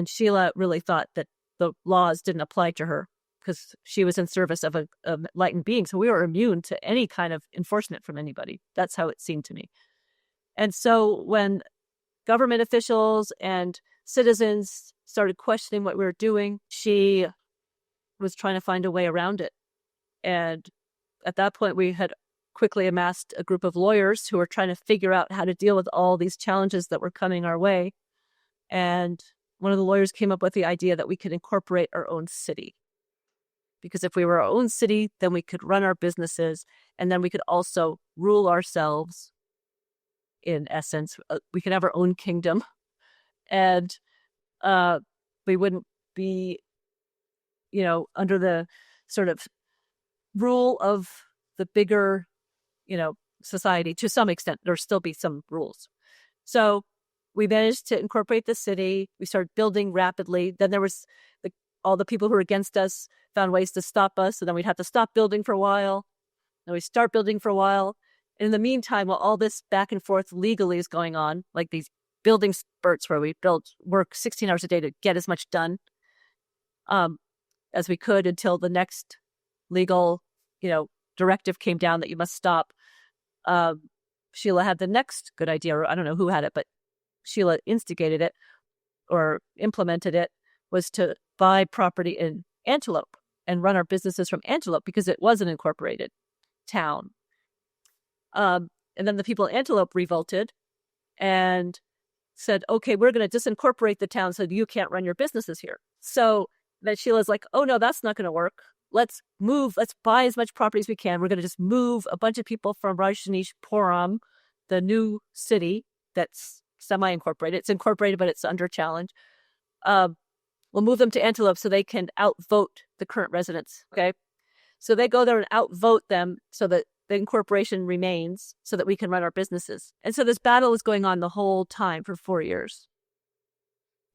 Sheila really thought that the laws didn't apply to her because she was in service of a enlightened being. So we were immune to any kind of enforcement from anybody. That's how it seemed to me. And so when government officials and citizens started questioning what we were doing, she was trying to find a way around it. And at that point, we had quickly amassed a group of lawyers who were trying to figure out how to deal with all these challenges that were coming our way. And one of the lawyers came up with the idea that we could incorporate our own city. Because if we were our own city, then we could run our businesses, and then we could also rule ourselves. In essence, we could have our own kingdom, and we wouldn't be, under the sort of rule of the bigger, society. To some extent, there'll still be some rules. So we managed to incorporate the city. We started building rapidly. Then there was all the people who were against us found ways to stop us. So then we'd have to stop building for a while. Then we start building for a while. And in the meantime, while all this back and forth legally is going on, like these building spurts where we work 16 hours a day to get as much done as we could until the next legal, directive came down that you must stop. Sheila had the next good idea, or I don't know who had it, but Sheila instigated it or implemented it, was to buy property in Antelope and run our businesses from Antelope because it was an incorporated town. And then the people in Antelope revolted and said, okay, we're going to disincorporate the town so you can't run your businesses here. So then Sheila's like, oh no, that's not going to work. Let's buy as much property as we can. We're going to just move a bunch of people from Rajnishpuram, the new city that's semi-incorporated. It's incorporated, but it's under challenge. We'll move them to Antelope so they can outvote the current residents. Okay. So they go there and outvote them so that the incorporation remains so that we can run our businesses. And so this battle was going on the whole time for 4 years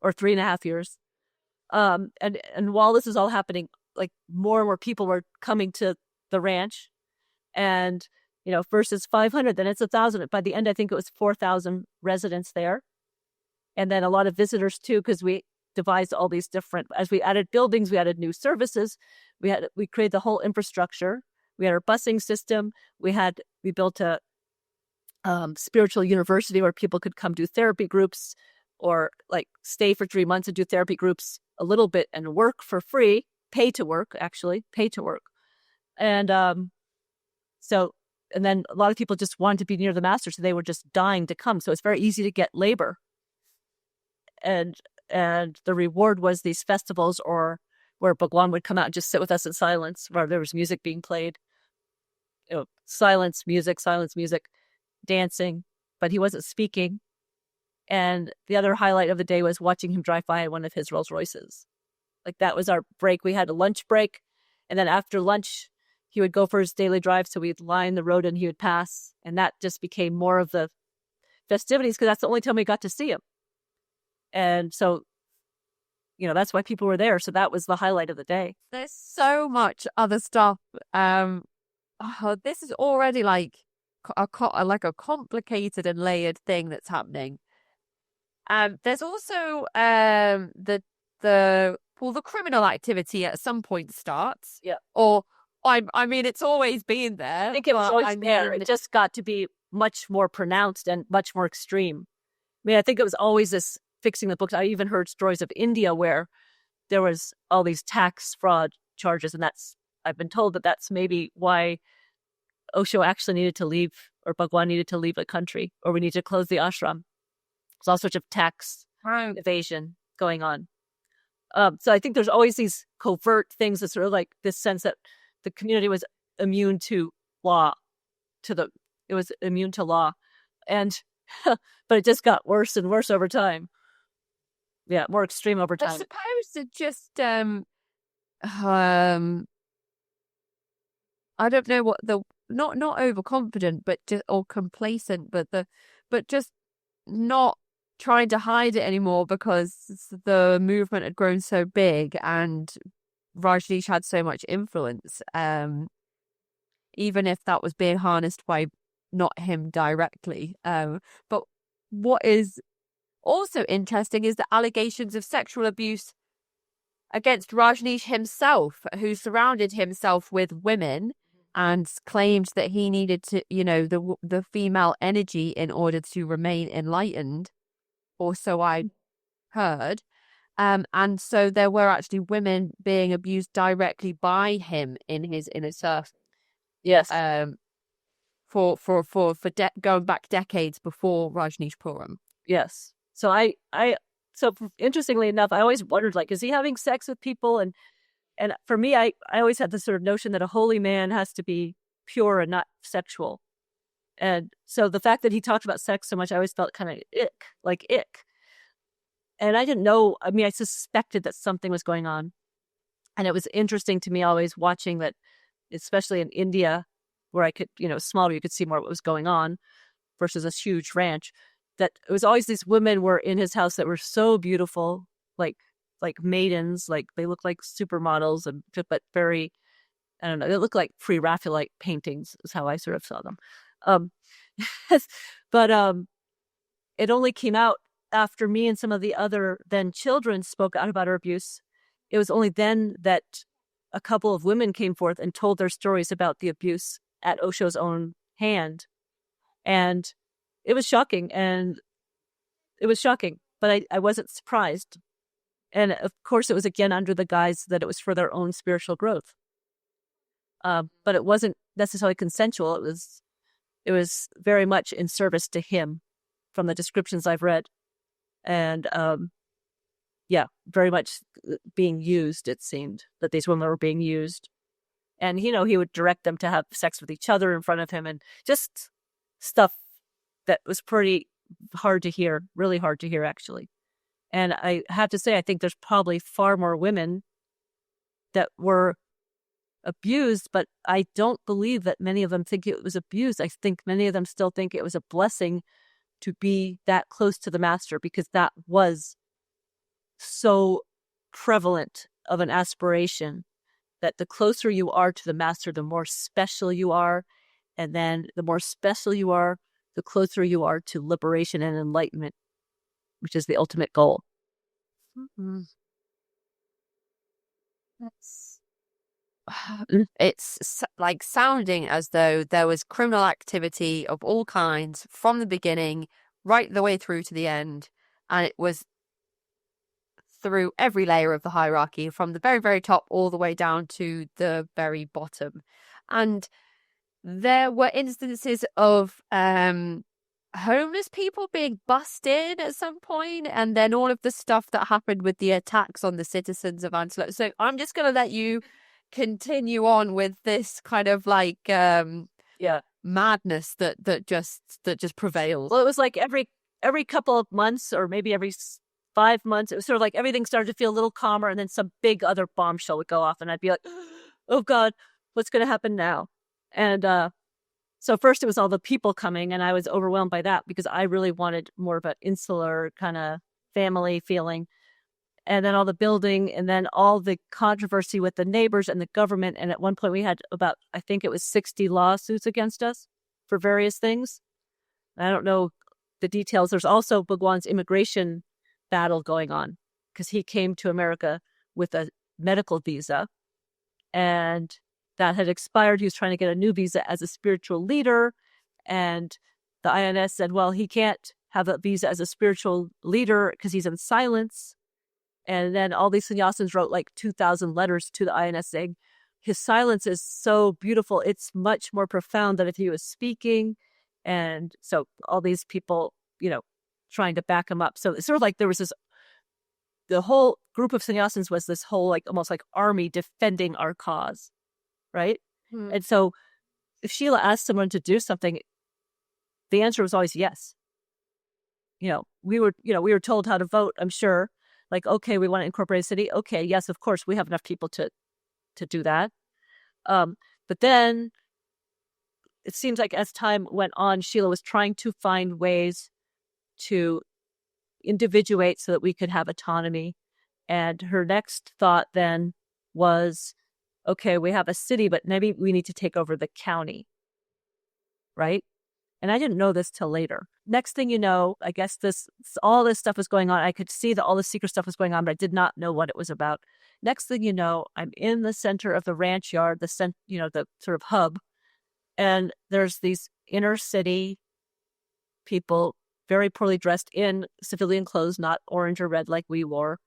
or 3.5 years. And while this is all happening, like more and more people were coming to the ranch, and, first it's 500, then it's 1,000. By the end, I think it was 4,000 residents there. And then a lot of visitors too, because we devised all these different, as we added buildings, we added new services. We created the whole infrastructure. We had our busing system. We built a spiritual university where people could come do therapy groups or like stay for 3 months and do therapy groups a little bit and work for free, pay to work. And and then a lot of people just wanted to be near the master. So they were just dying to come. So it's very easy to get labor. And And the reward was these festivals or where Bhagwan would come out and just sit with us in silence while there was music being played. Silence, music, dancing, but he wasn't speaking. And the other highlight of the day was watching him drive by in one of his Rolls Royces. Like that was our break. We had a lunch break. And then after lunch, he would go for his daily drive. So we'd line the road and he would pass. And that just became more of the festivities because that's the only time we got to see him. And so, that's why people were there. So that was the highlight of the day. There's so much other stuff. This is already like a complicated and layered thing that's happening. There's also the criminal activity at some point starts. Yeah. Or I mean, it's always been there. I think it was always there. It just got to be much more pronounced and much more extreme. I mean, I think it was always this fixing the books. I even heard stories of India where there was all these tax fraud charges, and I've been told that's maybe why Osho actually needed to leave, or Bhagwan needed to leave the country, or we need to close the ashram. There's all sorts of tax evasion going on. So I think there's always these covert things that sort of like this sense that the community was immune to law, it was immune to law. And, but it just got worse and worse over time. Yeah, more extreme over time. I suppose it just, I don't know what not overconfident, but just, or complacent, but just not trying to hide it anymore because the movement had grown so big and Rajneesh had so much influence. Even if that was being harnessed by not him directly. But what is also interesting is the allegations of sexual abuse against Rajneesh himself, who surrounded himself with women and claimed that he needed to, the female energy in order to remain enlightened, or so I heard. And so there were actually women being abused directly by him in his inner circle. Yes. For going back decades before Rajnishpuram. Yes. So so interestingly enough, I always wondered, like, is he having sex with people? And for me, I always had this sort of notion that a holy man has to be pure and not sexual. And so the fact that he talked about sex so much, I always felt kind of ick. And I didn't know, I mean, I suspected that something was going on. And it was interesting to me always watching that, especially in India, where I could, smaller, you could see more what was going on versus a huge ranch, that it was always these women were in his house that were so beautiful, like maidens, like they looked like supermodels, but very, I don't know, they looked like pre-Raphaelite paintings is how I sort of saw them. But it only came out after me and some of the other then children spoke out about her abuse. It was only then that a couple of women came forth and told their stories about the abuse at Osho's own hand. And it was shocking. But I wasn't surprised. And of course, it was again under the guise that it was for their own spiritual growth. But it wasn't necessarily consensual. It was very much in service to him from the descriptions I've read. And very much being used, it seemed, that these women were being used. And, he would direct them to have sex with each other in front of him and just stuff that was pretty hard to hear, really hard to hear, actually. And I have to say, I think there's probably far more women that were abused, but I don't believe that many of them think it was abused. I think many of them still think it was a blessing to be that close to the master, because that was so prevalent of an aspiration, that the closer you are to the master, the more special you are. And then the more special you are, the closer you are to liberation and enlightenment, which is the ultimate goal. Mm-hmm. It's like sounding as though there was criminal activity of all kinds from the beginning right the way through to the end, and it was through every layer of the hierarchy, from the very, very top all the way down to the very bottom. And there were instances of homeless people being bussed in at some point, and then all of the stuff that happened with the attacks on the citizens of Antelope. So I'm just going to let you continue on with this kind of like madness that just prevails. Well, it was like every couple of months, or maybe every 5 months, it was sort of like everything started to feel a little calmer, and then some big other bombshell would go off, and I'd be like, oh God, what's going to happen now? And so first it was all the people coming, and I was overwhelmed by that because I really wanted more of an insular kind of family feeling. And then all the building, and then all the controversy with the neighbors and the government. And at one point we had about, I think it was 60 lawsuits against us for various things. I don't know the details. There's also Bhagwan's immigration battle going on because he came to America with a medical visa, and that had expired. He was trying to get a new visa as a spiritual leader, and the INS said, well, he can't have a visa as a spiritual leader because he's in silence. And then all these sannyasins wrote like 2,000 letters to the INS saying, his silence is so beautiful. It's much more profound than if he was speaking. And so all these people, trying to back him up. So it's sort of like there was the whole group of sannyasins was this whole like almost like army defending our cause. Right. And so if Sheila asked someone to do something, the answer was always yes. We were told how to vote, I'm sure. Like, okay, we want to incorporate a city. Okay, yes, of course, we have enough people to do that. But then it seems like as time went on, Sheila was trying to find ways to individuate so that we could have autonomy. And her next thought then was, okay, we have a city, but maybe we need to take over the county, right? And I didn't know this till later. Next thing you know, I guess all this stuff was going on. I could see that all the secret stuff was going on, but I did not know what it was about. Next thing you know, I'm in the center of the ranch yard, the sort of hub, and there's these inner city people, very poorly dressed in civilian clothes, not orange or red like we wore,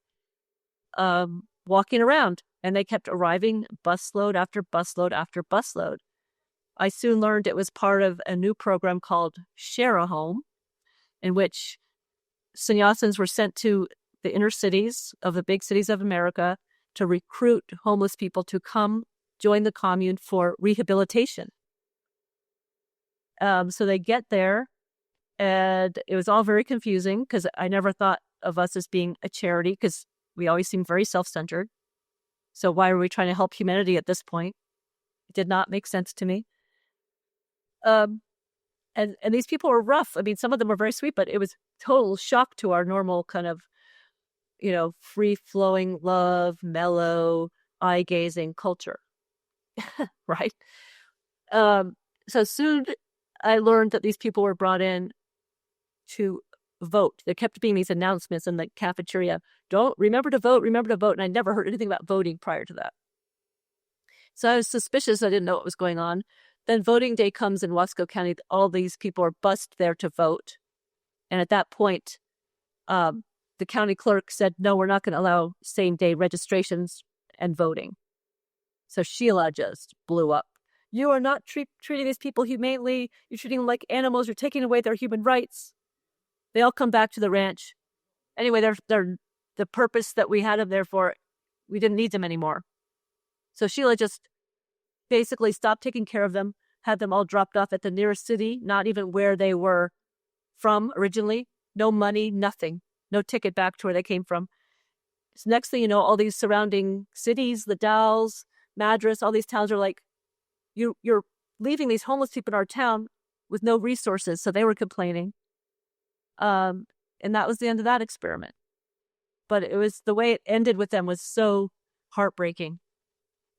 walking around. And they kept arriving busload after busload after busload. I soon learned it was part of a new program called Share a Home, in which sannyasins were sent to the inner cities of the big cities of America to recruit homeless people to come join the commune for rehabilitation. So they get there, and it was all very confusing because I never thought of us as being a charity because we always seem very self-centered. So why are we trying to help humanity at this point? It did not make sense to me. And these people were rough. I mean, some of them were very sweet, but it was total shock to our normal kind of, free-flowing love, mellow, eye-gazing culture, right? So soon I learned that these people were brought in to vote. There kept being these announcements in the cafeteria, remember to vote, and I never heard anything about voting prior to that. So I was suspicious. I didn't know what was going on. Then voting day comes in Wasco County. All these people are bussed there to vote. And at that point, the county clerk said, no, we're not going to allow same-day registrations and voting. So Sheila just blew up. You are not treating these people humanely. You're treating them like animals. You're taking away their human rights. They all come back to the ranch. Anyway, they're the purpose that we had them there for, we didn't need them anymore. So Sheila just basically stopped taking care of them, had them all dropped off at the nearest city, not even where they were from originally. No money, nothing. No ticket back to where they came from. So next thing you know, all these surrounding cities, the Dalles, Madras, all these towns are like, you're leaving these homeless people in our town with no resources. So they were complaining. And that was the end of that experiment. But it was the way it ended with them was so heartbreaking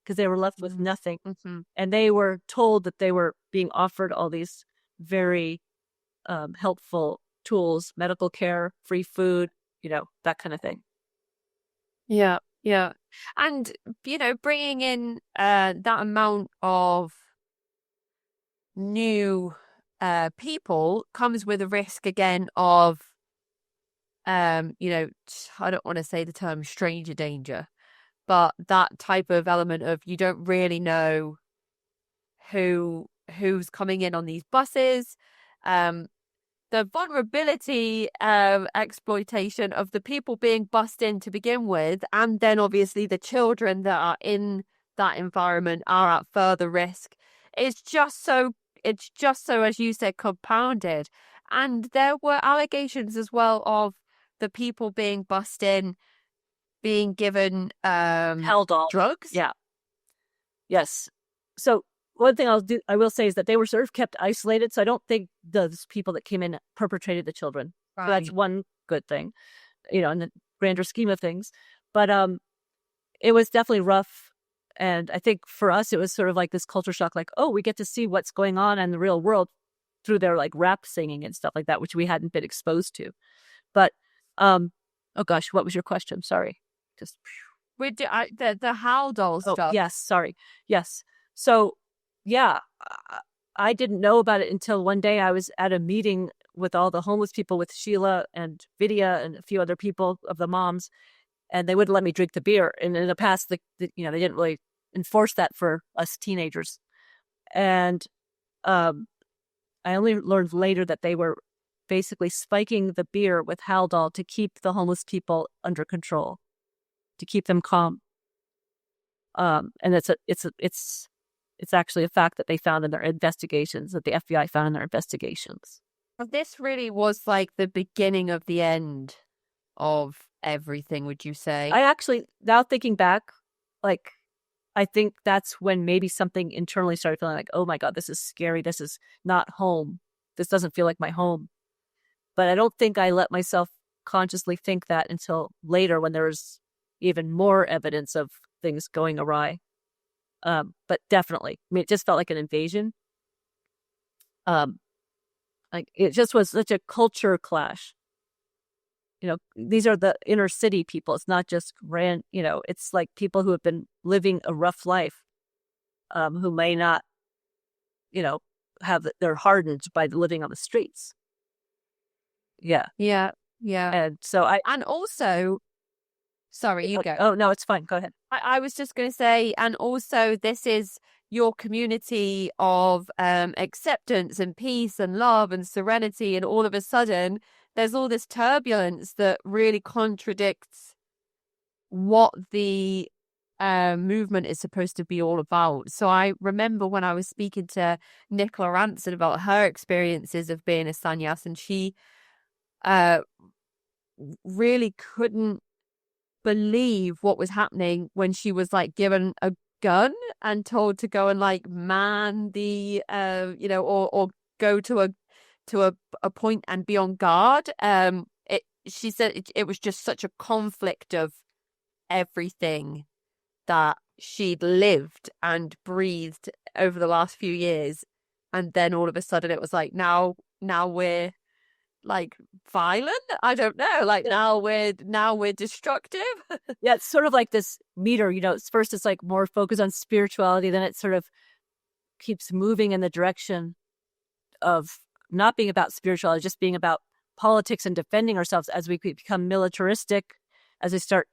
because they were left with nothing. Mm-hmm. And they were told that they were being offered all these very helpful tools, medical care, free food, that kind of thing. Yeah. Yeah. And, bringing in that amount of new people comes with a risk again of, I don't want to say the term stranger danger, but that type of element of you don't really know who's coming in on these buses. the vulnerability exploitation of the people being bussed in to begin with, and then obviously the children that are in that environment are at further risk. It's just so, as you said, compounded. And there were allegations as well of the people being bussed in being given Held all. drugs. Yeah. Yes. So one thing I will say is that they were sort of kept isolated. So I don't think those people that came in perpetrated the children. Right. So that's one good thing, in the grander scheme of things. But it was definitely rough. And I think for us, it was sort of like this culture shock, like, oh, we get to see what's going on in the real world through their like rap singing and stuff like that, which we hadn't been exposed to. But, oh gosh, what was your question? Sorry. Just We do the Haldol stuff. Yes, sorry. Yes. So, yeah, I didn't know about it until one day I was at a meeting with all the homeless people, with Sheila and Vidya and a few other people of the moms, and they wouldn't let me drink the beer. And in the past, they didn't really enforce that for us teenagers. And I only learned later that they were basically spiking the beer with Haldol to keep the homeless people under control, to keep them calm. And it's actually a fact that they found in their investigations, that the FBI found in their investigations. This really was like the beginning of the end of everything, would you say? I actually, now thinking back, like, I think that's when maybe something internally started feeling like, oh my God, this is scary. This is not home. This doesn't feel like my home. But I don't think I let myself consciously think that until later, when there was even more evidence of things going awry. But definitely, I mean, it just felt like an invasion. Like it just was such a culture clash. These are the inner city people. It's not just it's like people who have been living a rough life, who may not, they're hardened by living on the streets. Yeah. Yeah. Yeah. And so and also, sorry, you go. Oh, no, it's fine. Go ahead. I was just going to say, and also this is your community of acceptance and peace and love and serenity, and all of a sudden there's all this turbulence that really contradicts what the movement is supposed to be all about. So I remember when I was speaking to Nicola Ranson about her experiences of being a sannyas, and she really couldn't believe what was happening when she was like given a gun and told to go and like man the or go to a point and be on guard. She said it was just such a conflict of everything that she'd lived and breathed over the last few years, and then all of a sudden it was like now we're like violent. I don't know. Like now we're destructive. Yeah, it's sort of like this meter. First it's like more focused on spirituality, then it sort of keeps moving in the direction of not being about spirituality, just being about politics and defending ourselves, as we become militaristic, as we start,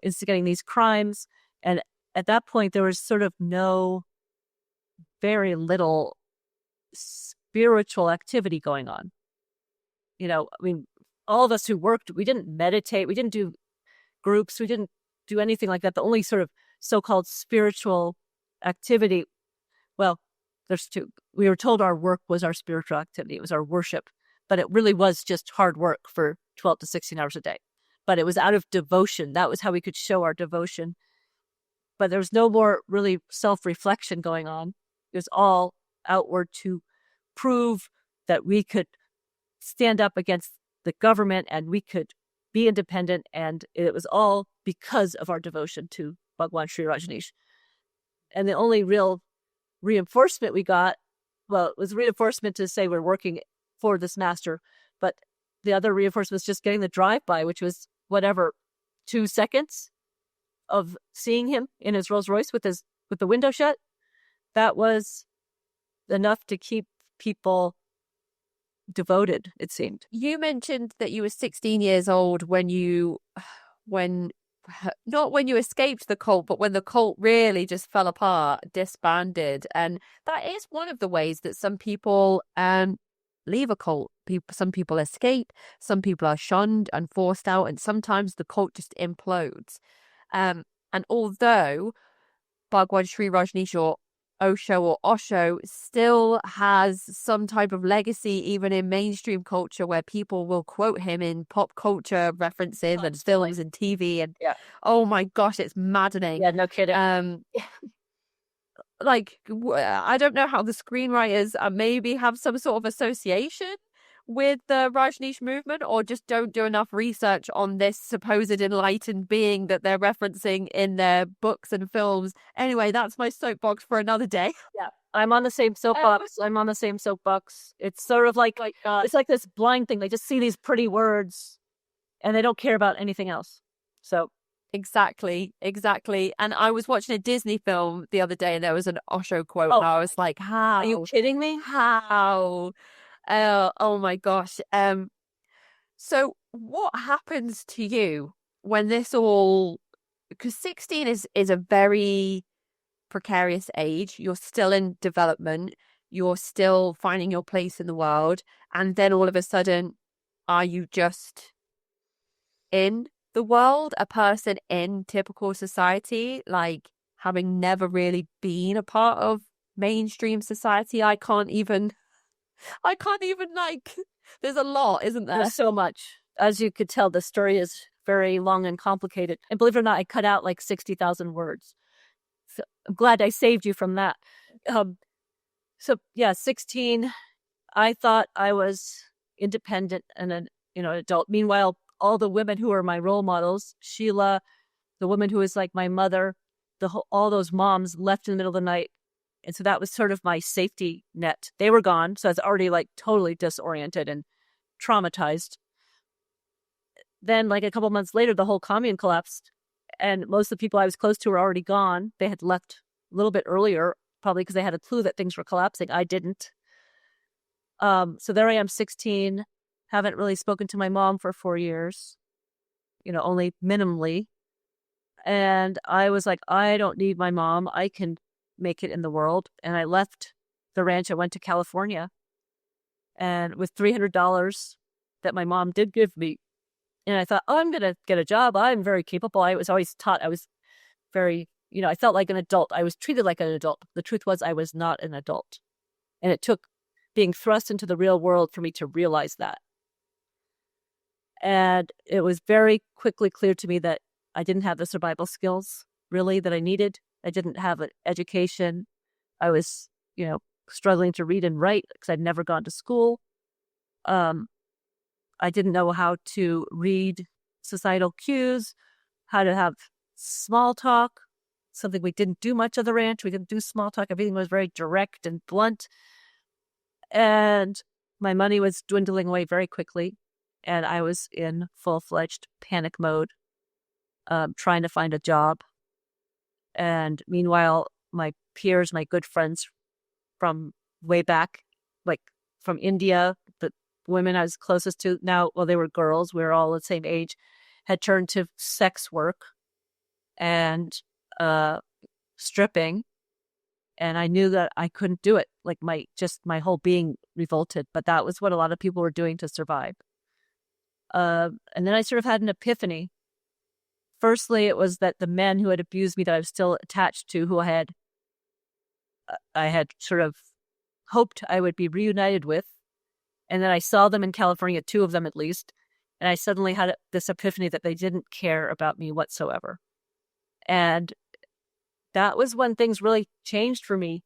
instigating these crimes. And at that point, there was sort of very little spiritual activity going on. I mean, all of us who worked, we didn't meditate, we didn't do groups, we didn't do anything like that. The only sort of so-called spiritual activity, well, there's two. We were told our work was our spiritual activity. It was our worship, but it really was just hard work for 12 to 16 hours a day. But it was out of devotion. That was how we could show our devotion. But there was no more really self-reflection going on. It was all outward to prove that we could stand up against the government and we could be independent. And it was all because of our devotion to Bhagwan Sri Rajneesh. And the only real reinforcement we got, well, it was reinforcement to say we're working for this master, but the other reinforcement was just getting the drive-by, which was 2 seconds of seeing him in his Rolls Royce with the window shut. That was enough to keep people devoted, it seemed. You mentioned that you were 16 years old not when you escaped the cult, but when the cult really just fell apart, disbanded. And that is one of the ways that some people leave a cult. Some people escape, some people are shunned and forced out, and sometimes the cult just implodes. And although Bhagwan Sri Rajneesh or Osho still has some type of legacy, even in mainstream culture, where people will quote him in pop culture references and films and TV. And oh my gosh, it's maddening. Yeah, no kidding. Like, I don't know how the screenwriters maybe have some sort of association with the Rajneesh movement, or just don't do enough research on this supposed enlightened being that they're referencing in their books and films. Anyway, that's my soapbox for another day. Yeah, I'm on the same soapbox. It's sort of like it's like this blind thing. They just see these pretty words and they don't care about anything else. So Exactly. And I was watching a Disney film the other day and there was an Osho quote and I was like, how? Are you kidding me? How? Oh my gosh. So what happens to you when this all, because 16 is a very precarious age. You're still in development. You're still finding your place in the world. And then all of a sudden, are you just in the world, a person in typical society, like having never really been a part of mainstream society? I can't even like, there's a lot, isn't there? There's so much. As you could tell, the story is very long and complicated. And believe it or not, I cut out like 60,000 words. So I'm glad I saved you from that. 16, I thought I was independent and an adult. Meanwhile, all the women who are my role models, Sheila, the woman who is like my mother, all those moms left in the middle of the night. And so that was sort of my safety net. They were gone. So I was already like totally disoriented and traumatized. Then like a couple months later, the whole commune collapsed. And most of the people I was close to were already gone. They had left a little bit earlier, probably because they had a clue that things were collapsing. I didn't. So there I am, 16. Haven't really spoken to my mom for 4 years, only minimally. And I was like, I don't need my mom. I can make it in the world. And I left the ranch. I went to California, and with $300 that my mom did give me. And I thought, I'm going to get a job. I'm very capable. I was always taught I was very, I felt like an adult. I was treated like an adult. The truth was I was not an adult. And it took being thrust into the real world for me to realize that. And it was very quickly clear to me that I didn't have the survival skills, really, that I needed. I didn't have an education. I was, struggling to read and write because I'd never gone to school. I didn't know how to read societal cues, how to have small talk, something we didn't do much of the ranch. We didn't do small talk. Everything was very direct and blunt. And my money was dwindling away very quickly. And I was in full-fledged panic mode, trying to find a job. And meanwhile, my peers, my good friends from way back, like from India, the women I was closest to now, well, they were girls. We were all the same age, had turned to sex work and stripping. And I knew that I couldn't do it. Like my whole being revolted. But that was what a lot of people were doing to survive. And then I sort of had an epiphany. Firstly, it was that the men who had abused me that I was still attached to, who I had sort of hoped I would be reunited with. And then I saw them in California, 2 of them at least. And I suddenly had this epiphany that they didn't care about me whatsoever. And that was when things really changed for me.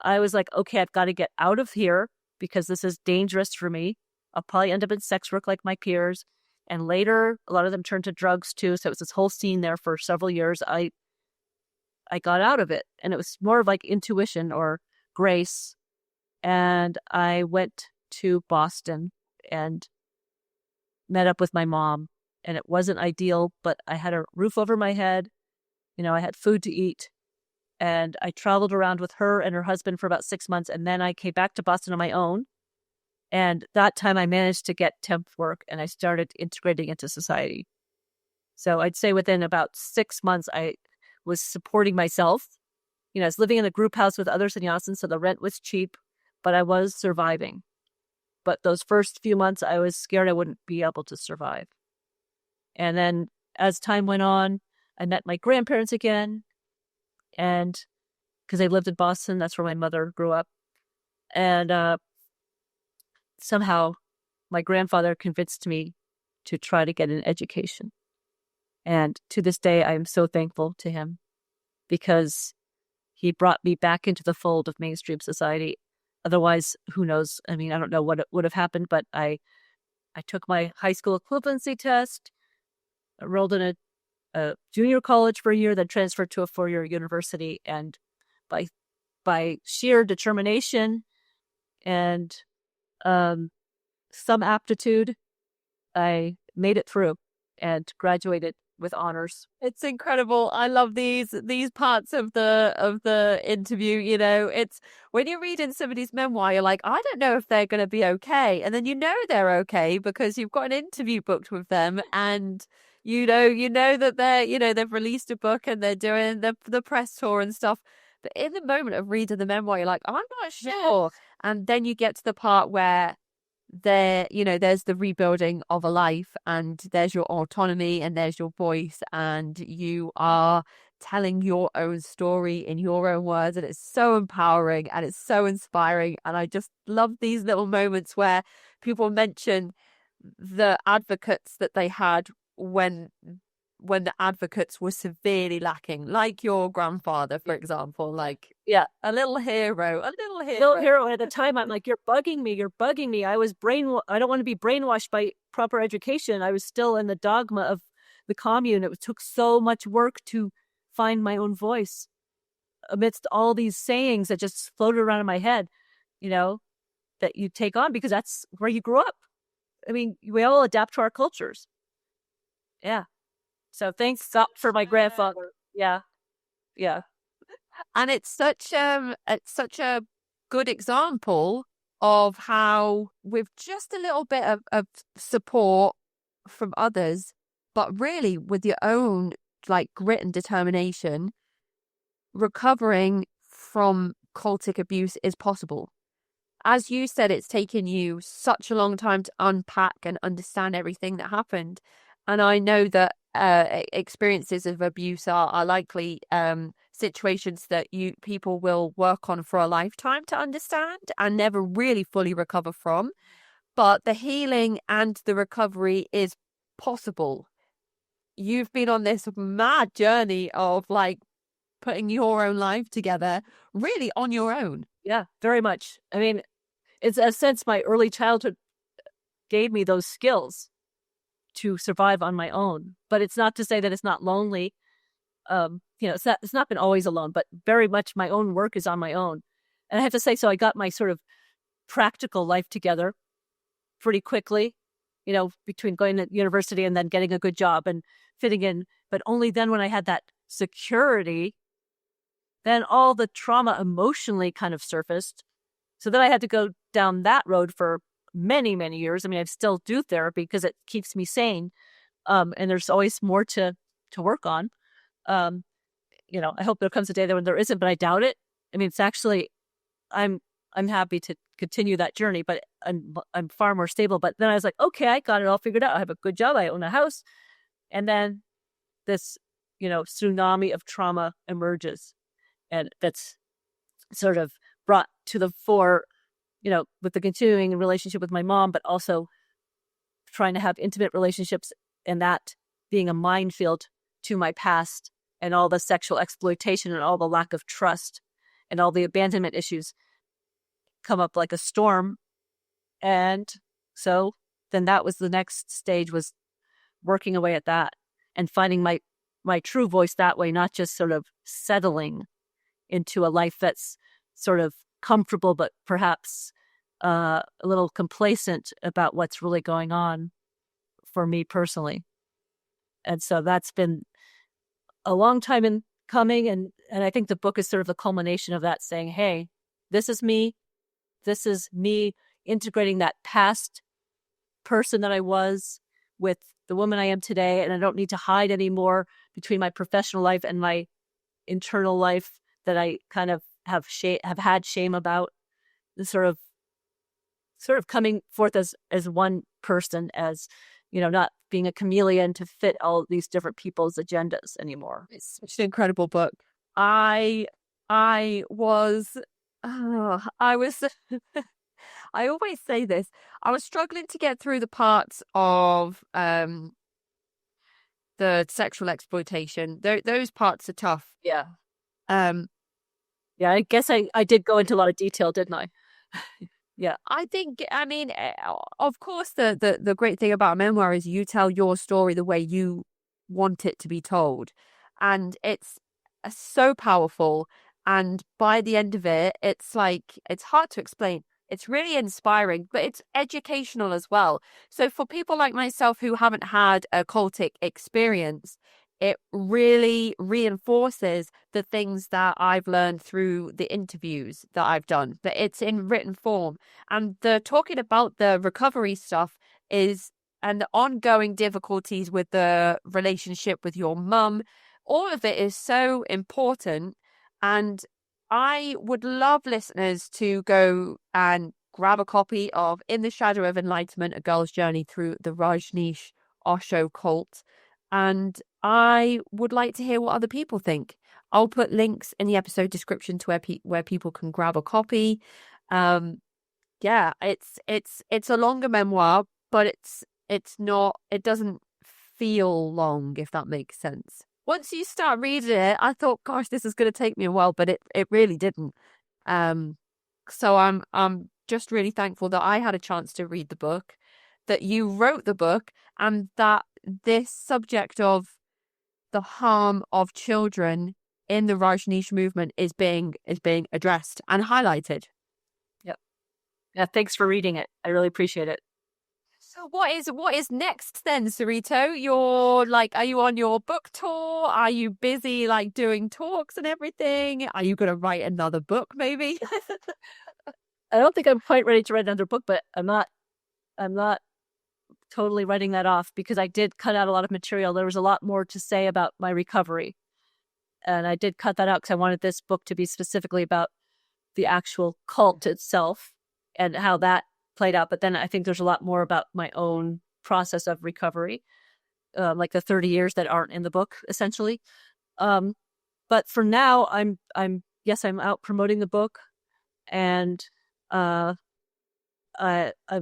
I was like, okay, I've got to get out of here because this is dangerous for me. I'll probably end up in sex work like my peers. And later, a lot of them turned to drugs too. So it was this whole scene there for several years. I got out of it. And it was more of like intuition or grace. And I went to Boston and met up with my mom. And it wasn't ideal, but I had a roof over my head. I had food to eat. And I traveled around with her and her husband for about 6 months. And then I came back to Boston on my own. And that time I managed to get temp work and I started integrating into society. So I'd say within about 6 months, I was supporting myself. I was living in a group house with other sannyasins, so the rent was cheap, but I was surviving. but those first few months, I was scared I wouldn't be able to survive. And then as time went on, I met my grandparents again, and because they lived in Boston, that's where my mother grew up. And somehow my grandfather convinced me to try to get an education. And to this day, I am so thankful to him because he brought me back into the fold of mainstream society. Otherwise, who knows? I mean, I don't know what would have happened, but I took my high school equivalency test, enrolled in a junior college for a year, then transferred to a 4-year university. And by sheer determination and some aptitude, I made it through and graduated with honors. It's incredible. I love these parts of the interview. You know, it's when you're reading somebody's memoir, you're like, I don't know if they're going to be okay, and then you know they're okay because you've got an interview booked with them, and you know that they've released a book and they're doing the press tour and stuff. But in the moment of reading the memoir, you're like, I'm not sure, and then you get to the part where there's the rebuilding of a life, and there's your autonomy and there's your voice, and you are telling your own story in your own words, and it's so empowering and it's so inspiring. And I just love these little moments where people mention the advocates that they had when the advocates were severely lacking, like your grandfather, for example. Like, yeah, a little hero. At the time. I'm like, you're bugging me. I don't want to be brainwashed by proper education. I was still in the dogma of the commune. It took so much work to find my own voice amidst all these sayings that just floated around in my head, that you take on because that's where you grew up. I mean, we all adapt to our cultures. Yeah. So thanks for my grandfather. Yeah. Yeah. And it's such a good example of how, with just a little bit of support from others, but really with your own like grit and determination, recovering from cultic abuse is possible. As you said, it's taken you such a long time to unpack and understand everything that happened. And I know that experiences of abuse are likely situations that people will work on for a lifetime to understand and never really fully recover from. But the healing and the recovery is possible. You've been on this mad journey of like putting your own life together really on your own. Yeah, very much. I mean, it's a sense my early childhood gave me those skills to survive on my own. But it's not to say that it's not lonely. It's not been always alone, but very much my own work is on my own. And I have to say, so I got my sort of practical life together pretty quickly, between going to university and then getting a good job and fitting in. But only then when I had that security, then all the trauma emotionally kind of surfaced. So then I had to go down that road for many, many years. I mean, I still do therapy because it keeps me sane. And there's always more to work on. I hope there comes a day when there isn't, but I doubt it. I mean, it's actually, I'm happy to continue that journey, but I'm far more stable. But then I was like, okay, I got it all figured out. I have a good job. I own a house. And then this, tsunami of trauma emerges. And that's sort of brought to the fore, with the continuing relationship with my mom, but also trying to have intimate relationships, and that being a minefield to my past, and all the sexual exploitation and all the lack of trust and all the abandonment issues come up like a storm. And so then that was the next stage, was working away at that and finding my true voice that way, not just sort of settling into a life that's sort of comfortable, but perhaps a little complacent about what's really going on for me personally. And so that's been a long time in coming. And I think the book is sort of the culmination of that, saying, hey, this is me. This is me integrating that past person that I was with the woman I am today. And I don't need to hide anymore between my professional life and my internal life that I kind of have had shame about. This sort of sort of coming forth as one person, as not being a chameleon to fit all these different people's agendas anymore. It's such an incredible book. I was I was I always say this. I was struggling to get through the parts of the sexual exploitation. Those parts are tough. Yeah. Um Yeah, I guess I did go into a lot of detail, didn't I? Yeah. I think, I mean, of course, the great thing about a memoir is you tell your story the way you want it to be told. And it's so powerful. And by the end of it, it's like, it's hard to explain. It's really inspiring, but it's educational as well. So for people like myself who haven't had a cultic experience, it really reinforces the things that I've learned through the interviews that I've done, but it's in written form. And the talking about the recovery stuff is, and the ongoing difficulties with the relationship with your mum, all of it is so important. And I would love listeners to go and grab a copy of In the Shadow of Enlightenment, A Girl's Journey Through the Rajneesh Osho Cult. And I would like to hear what other people think. I'll put links in the episode description to where people can grab a copy. Yeah, it's a longer memoir, but it doesn't feel long, if that makes sense. Once you start reading it, I thought, gosh, this is going to take me a while, but it really didn't. So I'm just really thankful that I had a chance to read the book, that you wrote the book, and that this subject of the harm of children in the Rajneesh movement is being addressed and highlighted. Yep. Yeah, thanks for reading it. I really appreciate it. So what is next then, Sarito? You're like, are you on your book tour? Are you busy like doing talks and everything? Are you going to write another book maybe? I don't think I'm quite ready to write another book, but I'm not totally writing that off, because I did cut out a lot of material. There was a lot more to say about my recovery. And I did cut that out because I wanted this book to be specifically about the actual cult itself and how that played out. But then I think there's a lot more about my own process of recovery, like the 30 years that aren't in the book, essentially. But for now, I'm out promoting the book, and I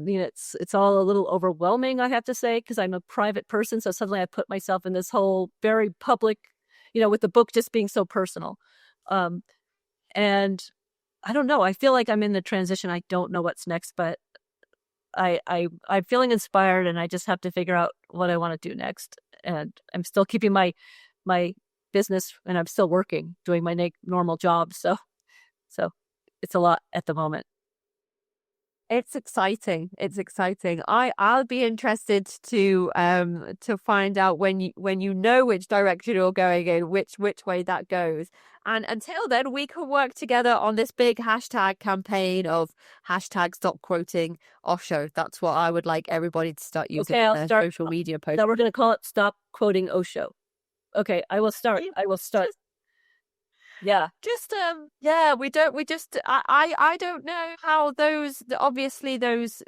mean, it's all a little overwhelming, I have to say, because I'm a private person. So suddenly I put myself in this whole very public, with the book just being so personal. And I don't know. I feel like I'm in the transition. I don't know what's next, but I'm feeling inspired, and I just have to figure out what I want to do next. And I'm still keeping my business, and I'm still working, doing my normal job. So it's a lot at the moment. It's exciting. It's exciting. I'll be interested to find out when you know which direction you're going in, which way that goes. And until then, we can work together on this big hashtag campaign of hashtag stop quoting Osho. That's what I would like everybody to start using. Okay, I'll start social media posts. Now we're going to call it Stop Quoting Osho. Okay, I will start. Yeah. Just we just I don't know how obviously those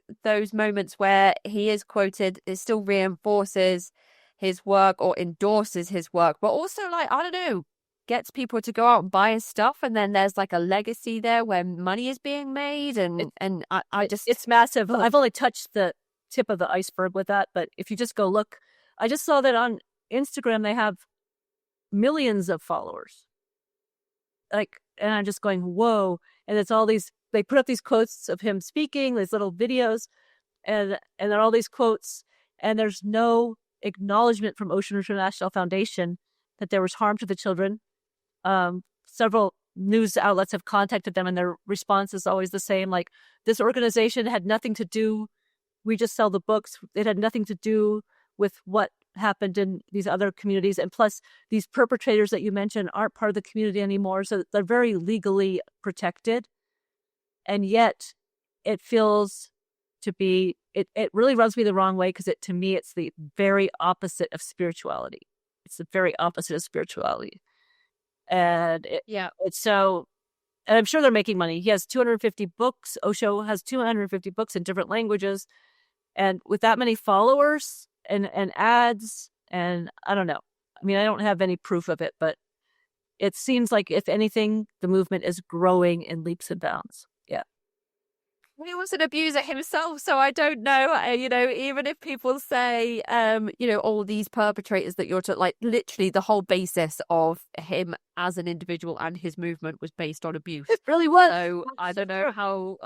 moments where he is quoted, it still reinforces his work or endorses his work, but also, like, I don't know, gets people to go out and buy his stuff, and then there's like a legacy there where money is being made, and it's massive. I've only touched the tip of the iceberg with that, but if you just go look, I just saw that on Instagram they have millions of followers. And I'm just going, whoa. And it's all these, they put up these quotes of him speaking, these little videos, and there are all these quotes, and there's no acknowledgement from Osho International Foundation that there was harm to the children. Several news outlets have contacted them, and their response is always the same. Like, this organization had nothing to do, we just sell the books. It had nothing to do with what happened in these other communities. And plus, these perpetrators that you mentioned aren't part of the community anymore. So they're very legally protected. And yet it feels to be, it really rubs me the wrong way, because to me, it's the very opposite of spirituality. It's the very opposite of spirituality. And it's so, And I'm sure they're making money. He has 250 books. Osho has 250 books in different languages. And with that many followers and ads, and I don't know. I mean, I don't have any proof of it, but it seems like, if anything, the movement is growing in leaps and bounds. Yeah. He was an abuser himself, so I don't know. Even if people say, all these perpetrators that you're like, literally the whole basis of him as an individual and his movement was based on abuse. It really was. So I don't know how.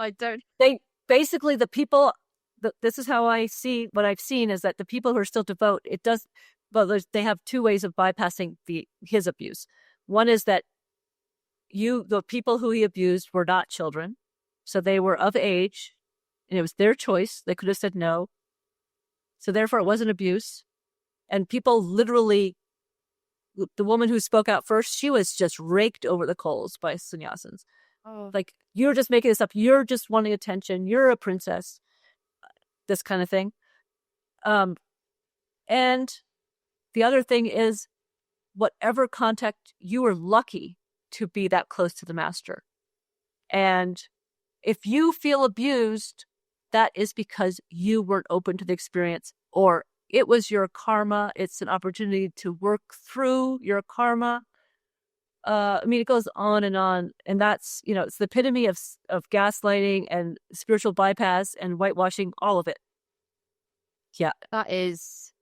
They basically, the people. This is how I see what I've seen, is that the people who are still devout, they have two ways of bypassing his abuse. One is that the people who he abused were not children. So they were of age, and it was their choice. They could have said no. So therefore, it wasn't abuse. And people literally, the woman who spoke out first, she was just raked over the coals by sannyasins. Oh. Like, you're just making this up. You're just wanting attention. You're a princess. This kind of thing. And the other thing is, whatever contact, you were lucky to be that close to the master. And if you feel abused, that is because you weren't open to the experience, or it was your karma. It's an opportunity to work through your karma. It goes on. And that's, it's the epitome of gaslighting and spiritual bypass and whitewashing, all of it. Yeah. That is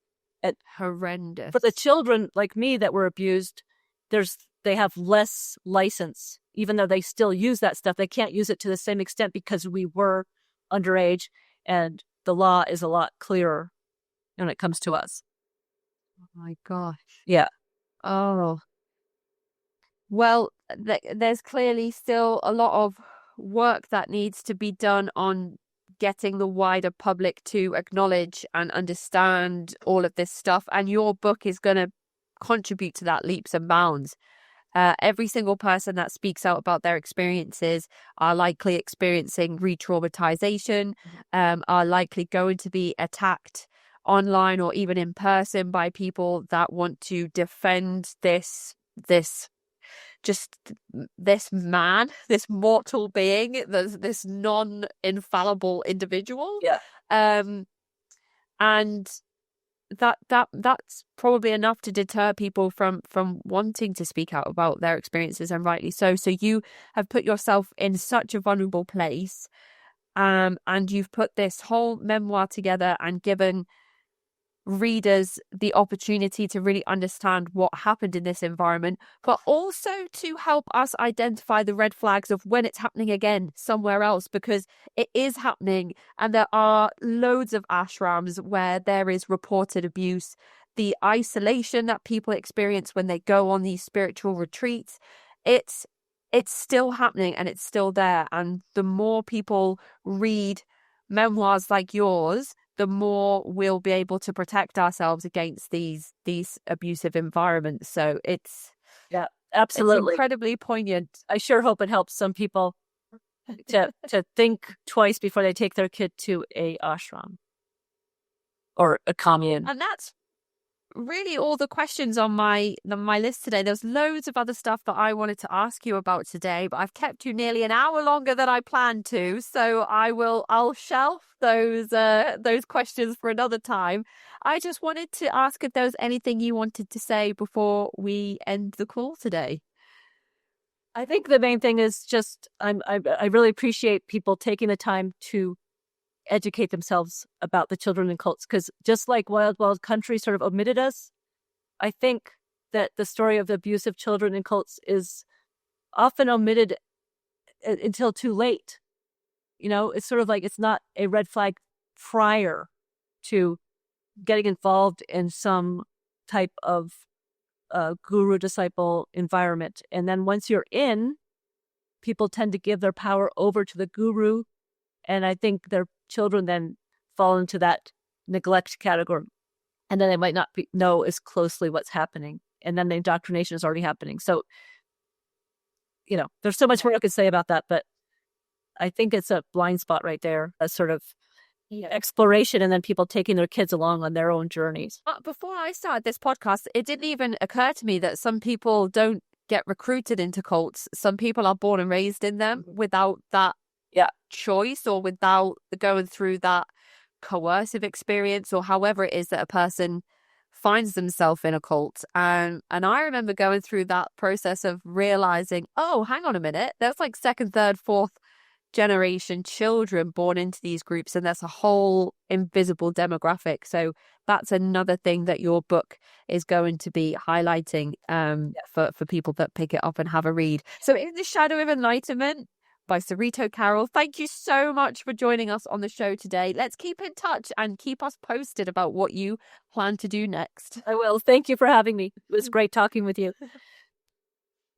horrendous. For the children like me that were abused, they have less license. Even though they still use that stuff, they can't use it to the same extent because we were underage, and the law is a lot clearer when it comes to us. Oh my gosh. Yeah. Oh. Well, there's clearly still a lot of work that needs to be done on getting the wider public to acknowledge and understand all of this stuff. And your book is going to contribute to that leaps and bounds. Every single person that speaks out about their experiences are likely experiencing re-traumatization, are likely going to be attacked online or even in person by people that want to defend this man, this mortal being, this non-infallible individual. Yeah. And that's probably enough to deter people from wanting to speak out about their experiences, and rightly so. So you have put yourself in such a vulnerable place, and you've put this whole memoir together and given readers the opportunity to really understand what happened in this environment, but also to help us identify the red flags of when it's happening again somewhere else, because it is happening, and there are loads of ashrams where there is reported abuse. The isolation that people experience when they go on these spiritual retreats, it's still happening, and it's still there. And the more people read memoirs like yours, the more we'll be able to protect ourselves against these abusive environments. So it's absolutely, it's incredibly poignant. I sure hope it helps some people to think twice before they take their kid to a ashram or a commune. And that's really all the questions on my list today. There's loads of other stuff that I wanted to ask you about today, but I've kept you nearly an hour longer than I planned to, so I'll shelf those questions for another time. I just wanted to ask if there was anything you wanted to say before we end the call today. I think the main thing is just I really appreciate people taking the time to educate themselves about the children in cults, because just like Wild Wild Country sort of omitted us, I think that the story of the abuse of children in cults is often omitted until too late. It's sort of like it's not a red flag prior to getting involved in some type of guru disciple environment. And then once you're in, people tend to give their power over to the guru, and I think their children then fall into that neglect category, and then they might not know as closely what's happening, and then the indoctrination is already happening. So, there's so much more I could say about that, but I think it's a blind spot right there, a sort of exploration, and then people taking their kids along on their own journeys. Before I started this podcast, it didn't even occur to me that some people don't get recruited into cults. Some people are born and raised in them without that choice, or without going through that coercive experience, or however it is that a person finds themselves in a cult. And I remember going through that process of realizing, oh, hang on a minute, there's like second, third, fourth generation children born into these groups, and there's a whole invisible demographic. So that's another thing that your book is going to be highlighting for people that pick it up and have a read. So In the Shadow of Enlightenment by Sarito Carroll. Thank you so much for joining us on the show today. Let's keep in touch and keep us posted about what you plan to do next. I will. Thank you for having me. It was great talking with you.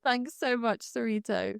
Thanks so much, Sarito.